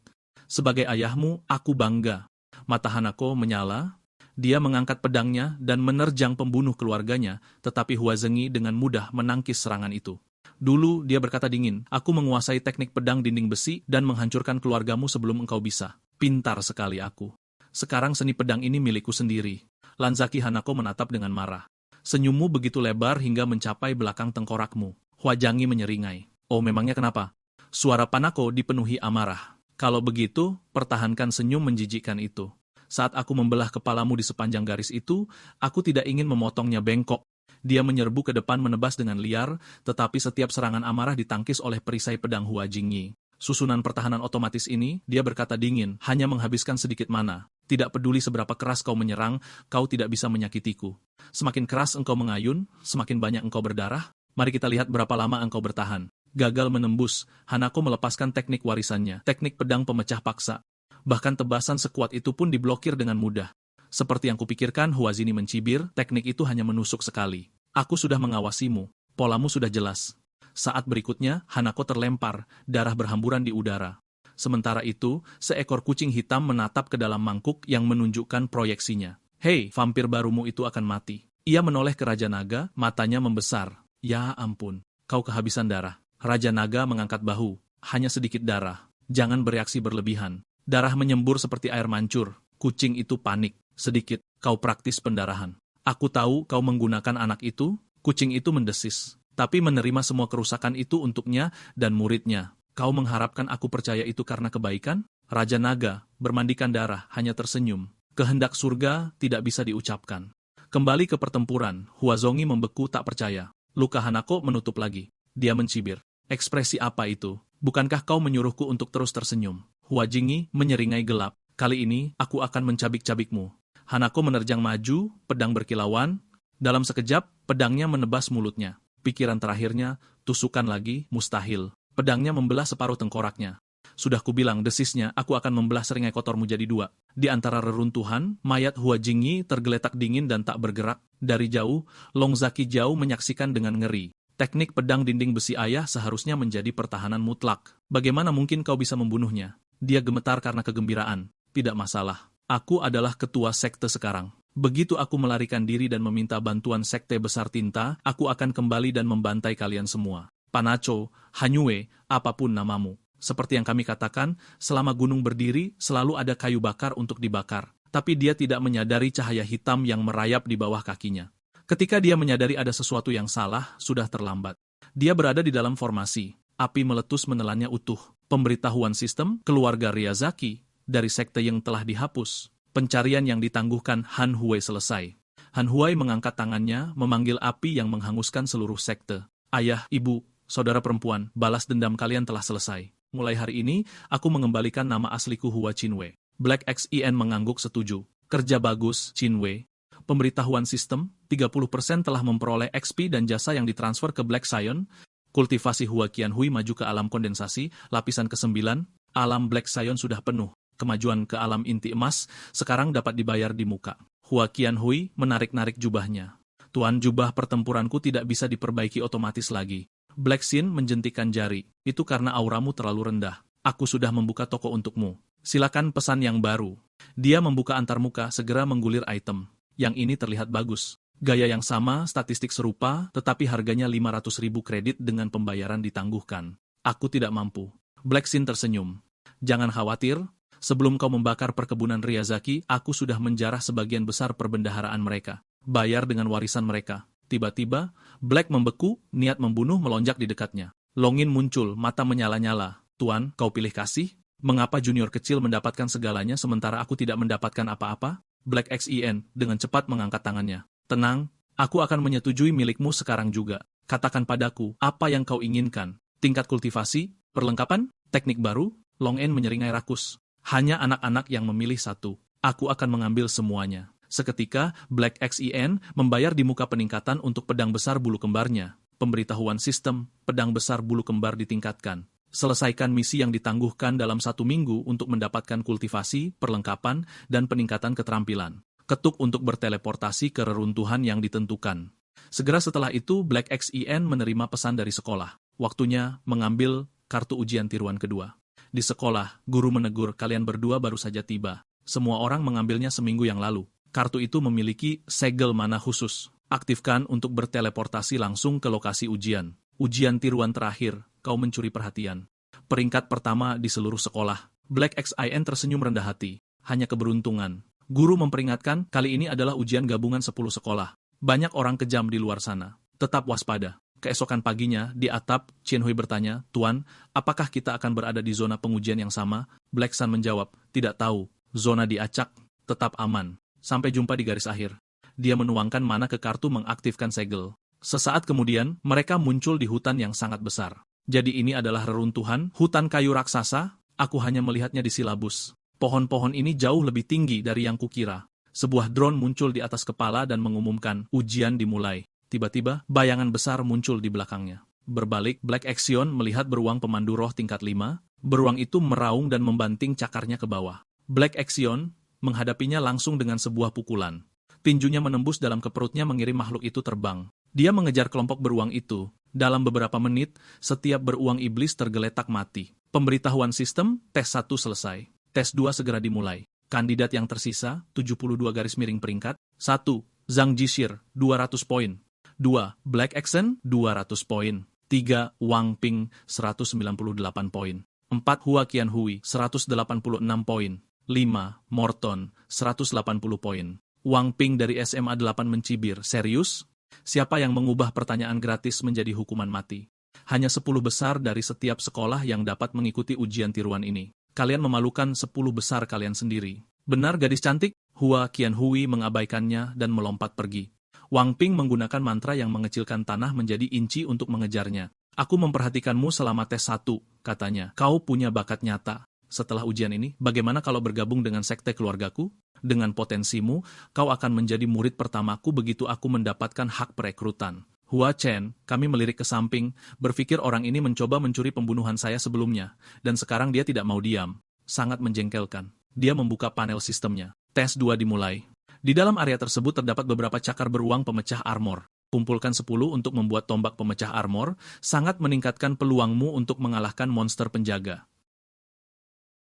Sebagai ayahmu, aku bangga. Mata Hanako menyala. Dia mengangkat pedangnya dan menerjang pembunuh keluarganya, tetapi Huazengi dengan mudah menangkis serangan itu. Dulu dia berkata dingin, aku menguasai teknik pedang dinding besi dan menghancurkan keluargamu sebelum engkau bisa. Pintar sekali aku. Sekarang seni pedang ini milikku sendiri. Lanzaki Hanako menatap dengan marah. Senyummu begitu lebar hingga mencapai belakang tengkorakmu. Huazengi menyeringai. Oh, memangnya kenapa? Suara Panako dipenuhi amarah. Kalau begitu, pertahankan senyum menjijikkan itu. Saat aku membelah kepalamu di sepanjang garis itu, aku tidak ingin memotongnya bengkok. Dia menyerbu ke depan menebas dengan liar, tetapi setiap serangan amarah ditangkis oleh perisai pedang Huazengi. Susunan pertahanan otomatis ini, dia berkata dingin, hanya menghabiskan sedikit mana. Tidak peduli seberapa keras kau menyerang, kau tidak bisa menyakitiku. Semakin keras engkau mengayun, semakin banyak engkau berdarah. Mari kita lihat berapa lama engkau bertahan. Gagal menembus, Hanako melepaskan teknik warisannya, teknik pedang pemecah paksa. Bahkan tebasan sekuat itu pun diblokir dengan mudah. Seperti yang kupikirkan, Huazengi mencibir, teknik itu hanya menusuk sekali. Aku sudah mengawasimu, polamu sudah jelas. Saat berikutnya, Hanako terlempar, darah berhamburan di udara. Sementara itu, seekor kucing hitam menatap ke dalam mangkuk yang menunjukkan proyeksinya. Hei, vampir barumu itu akan mati. Ia menoleh ke Raja Naga, matanya membesar. Ya ampun, kau kehabisan darah. Raja Naga mengangkat bahu. Hanya sedikit darah. Jangan bereaksi berlebihan. Darah menyembur seperti air mancur. Kucing itu panik. Sedikit, kau praktis pendarahan. Aku tahu kau menggunakan anak itu. Kucing itu mendesis. Tapi menerima semua kerusakan itu untuknya dan muridnya. Kau mengharapkan aku percaya itu karena kebaikan? Raja Naga, bermandikan darah, hanya tersenyum. Kehendak surga tidak bisa diucapkan. Kembali ke pertempuran, Huazengi membeku tak percaya. Luka Hanako menutup lagi. Dia mencibir. Ekspresi apa itu? Bukankah kau menyuruhku untuk terus tersenyum? Huazengi menyeringai gelap. Kali ini, aku akan mencabik-cabikmu. Hanako menerjang maju, pedang berkilauan. Dalam sekejap, pedangnya menebas mulutnya. Pikiran terakhirnya, tusukan lagi, mustahil. Pedangnya membelah separuh tengkoraknya. Sudah kubilang, desisnya, aku akan membelah seringai kotormu jadi dua. Di antara reruntuhan, mayat Huazengi tergeletak dingin dan tak bergerak. Dari jauh, Longzaki Jiao menyaksikan dengan ngeri. Teknik pedang dinding besi ayah seharusnya menjadi pertahanan mutlak. Bagaimana mungkin kau bisa membunuhnya? Dia gemetar karena kegembiraan. Tidak masalah. Aku adalah ketua sekte sekarang. Begitu aku melarikan diri dan meminta bantuan sekte besar tinta, aku akan kembali dan membantai kalian semua. Panacho, Hanyue, apapun namamu. Seperti yang kami katakan, selama gunung berdiri, selalu ada kayu bakar untuk dibakar. Tapi dia tidak menyadari cahaya hitam yang merayap di bawah kakinya. Ketika dia menyadari ada sesuatu yang salah, sudah terlambat. Dia berada di dalam formasi. Api meletus menelannya utuh. Pemberitahuan sistem, keluarga Ryazaki, dari sekte yang telah dihapus. Pencarian yang ditangguhkan Han Huai selesai. Han Huai mengangkat tangannya, memanggil api yang menghanguskan seluruh sekte. Ayah, ibu, saudara perempuan, balas dendam kalian telah selesai. Mulai hari ini, aku mengembalikan nama asliku Hua Qinwei. Black XEN mengangguk setuju. Kerja bagus, Qinwei. Pemberitahuan sistem, 30% telah memperoleh XP dan jasa yang ditransfer ke Black Sion. Kultivasi Hua Qianhui maju ke alam kondensasi, lapisan ke-9. Alam Black Sion sudah penuh. Kemajuan ke alam inti emas, sekarang dapat dibayar di muka. Hua Qianhui menarik-narik jubahnya. Tuan, jubah pertempuranku tidak bisa diperbaiki otomatis lagi. Black Sin menjentikan jari. Itu karena auramu terlalu rendah. Aku sudah membuka toko untukmu. Silakan pesan yang baru. Dia membuka antarmuka, segera menggulir item. Yang ini terlihat bagus. Gaya yang sama, statistik serupa, tetapi harganya 500.000 kredit dengan pembayaran ditangguhkan. Aku tidak mampu. Black Sin tersenyum. Jangan khawatir, sebelum kau membakar perkebunan Ryazaki, aku sudah menjarah sebagian besar perbendaharaan mereka. Bayar dengan warisan mereka. Tiba-tiba, Black membeku, niat membunuh melonjak di dekatnya. Longin muncul, mata menyala-nyala. Tuan, kau pilih kasih? Mengapa junior kecil mendapatkan segalanya sementara aku tidak mendapatkan apa-apa? Black XEN dengan cepat mengangkat tangannya. Tenang, aku akan menyetujui milikmu sekarang juga. Katakan padaku, apa yang kau inginkan? Tingkat kultivasi? Perlengkapan? Teknik baru? Long En menyeringai rakus. Hanya anak-anak yang memilih satu. Aku akan mengambil semuanya. Seketika, Black XEN membayar di muka peningkatan untuk pedang besar bulu kembarnya. Pemberitahuan sistem, pedang besar bulu kembar ditingkatkan. Selesaikan misi yang ditangguhkan dalam 1 minggu untuk mendapatkan kultivasi, perlengkapan, dan peningkatan keterampilan. Ketuk untuk berteleportasi ke reruntuhan yang ditentukan. Segera setelah itu, Black XEN menerima pesan dari sekolah. Waktunya mengambil kartu ujian tiruan kedua. Di sekolah, guru menegur, kalian berdua baru saja tiba. Semua orang mengambilnya seminggu yang lalu. Kartu itu memiliki segel mana khusus. Aktifkan untuk berteleportasi langsung ke lokasi ujian. Ujian tiruan terakhir, kau mencuri perhatian. Peringkat pertama di seluruh sekolah. Black Xin tersenyum rendah hati. Hanya keberuntungan. Guru memperingatkan, kali ini adalah ujian gabungan 10 sekolah. Banyak orang kejam di luar sana. Tetap waspada. Keesokan paginya, di atap, Chen Hui bertanya, Tuan, apakah kita akan berada di zona pengujian yang sama? Black Sun menjawab, tidak tahu. Zona diacak, tetap aman. Sampai jumpa di garis akhir. Dia menuangkan mana ke kartu mengaktifkan segel. Sesaat kemudian, mereka muncul di hutan yang sangat besar. Jadi ini adalah reruntuhan, hutan kayu raksasa, aku hanya melihatnya di silabus. Pohon-pohon ini jauh lebih tinggi dari yang kukira. Sebuah drone muncul di atas kepala dan mengumumkan, ujian dimulai. Tiba-tiba, bayangan besar muncul di belakangnya. Berbalik, Black Xion melihat beruang pemandu roh tingkat 5, beruang itu meraung dan membanting cakarnya ke bawah. Black Xion menghadapinya langsung dengan sebuah pukulan. Tinjunya menembus dalam ke perutnya mengirim makhluk itu terbang. Dia mengejar kelompok beruang itu. Dalam beberapa menit, setiap beruang iblis tergeletak mati. Pemberitahuan sistem, tes 1 selesai. Tes 2 segera dimulai. Kandidat yang tersisa, 72 garis miring peringkat. 1. Zhang Jishir, 200 poin. 2. Black Accent, 200 poin. 3. Wang Ping, 198 poin. 4. Hua Qianhui, 186 poin. 5. Morton, 180 poin. Wang Ping dari SMA 8 mencibir, serius? Siapa yang mengubah pertanyaan gratis menjadi hukuman mati? Hanya 10 besar dari setiap sekolah yang dapat mengikuti ujian tiruan ini. Kalian memalukan 10 besar kalian sendiri. Benar gadis cantik? Hua Qianhui mengabaikannya dan melompat pergi. Wang Ping menggunakan mantra yang mengecilkan tanah menjadi inci untuk mengejarnya. Aku memperhatikanmu selama tes 1, katanya. Kau punya bakat nyata. Setelah ujian ini, bagaimana kalau bergabung dengan sekte keluargaku? Dengan potensimu, kau akan menjadi murid pertamaku begitu aku mendapatkan hak perekrutan. Hua Chen, kami melirik ke samping, berpikir orang ini mencoba mencuri pembunuhan saya sebelumnya, dan sekarang dia tidak mau diam. Sangat menjengkelkan. Dia membuka panel sistemnya. Tes 2 dimulai. Di dalam area tersebut terdapat beberapa cakar beruang pemecah armor. Kumpulkan 10 untuk membuat tombak pemecah armor, sangat meningkatkan peluangmu untuk mengalahkan monster penjaga.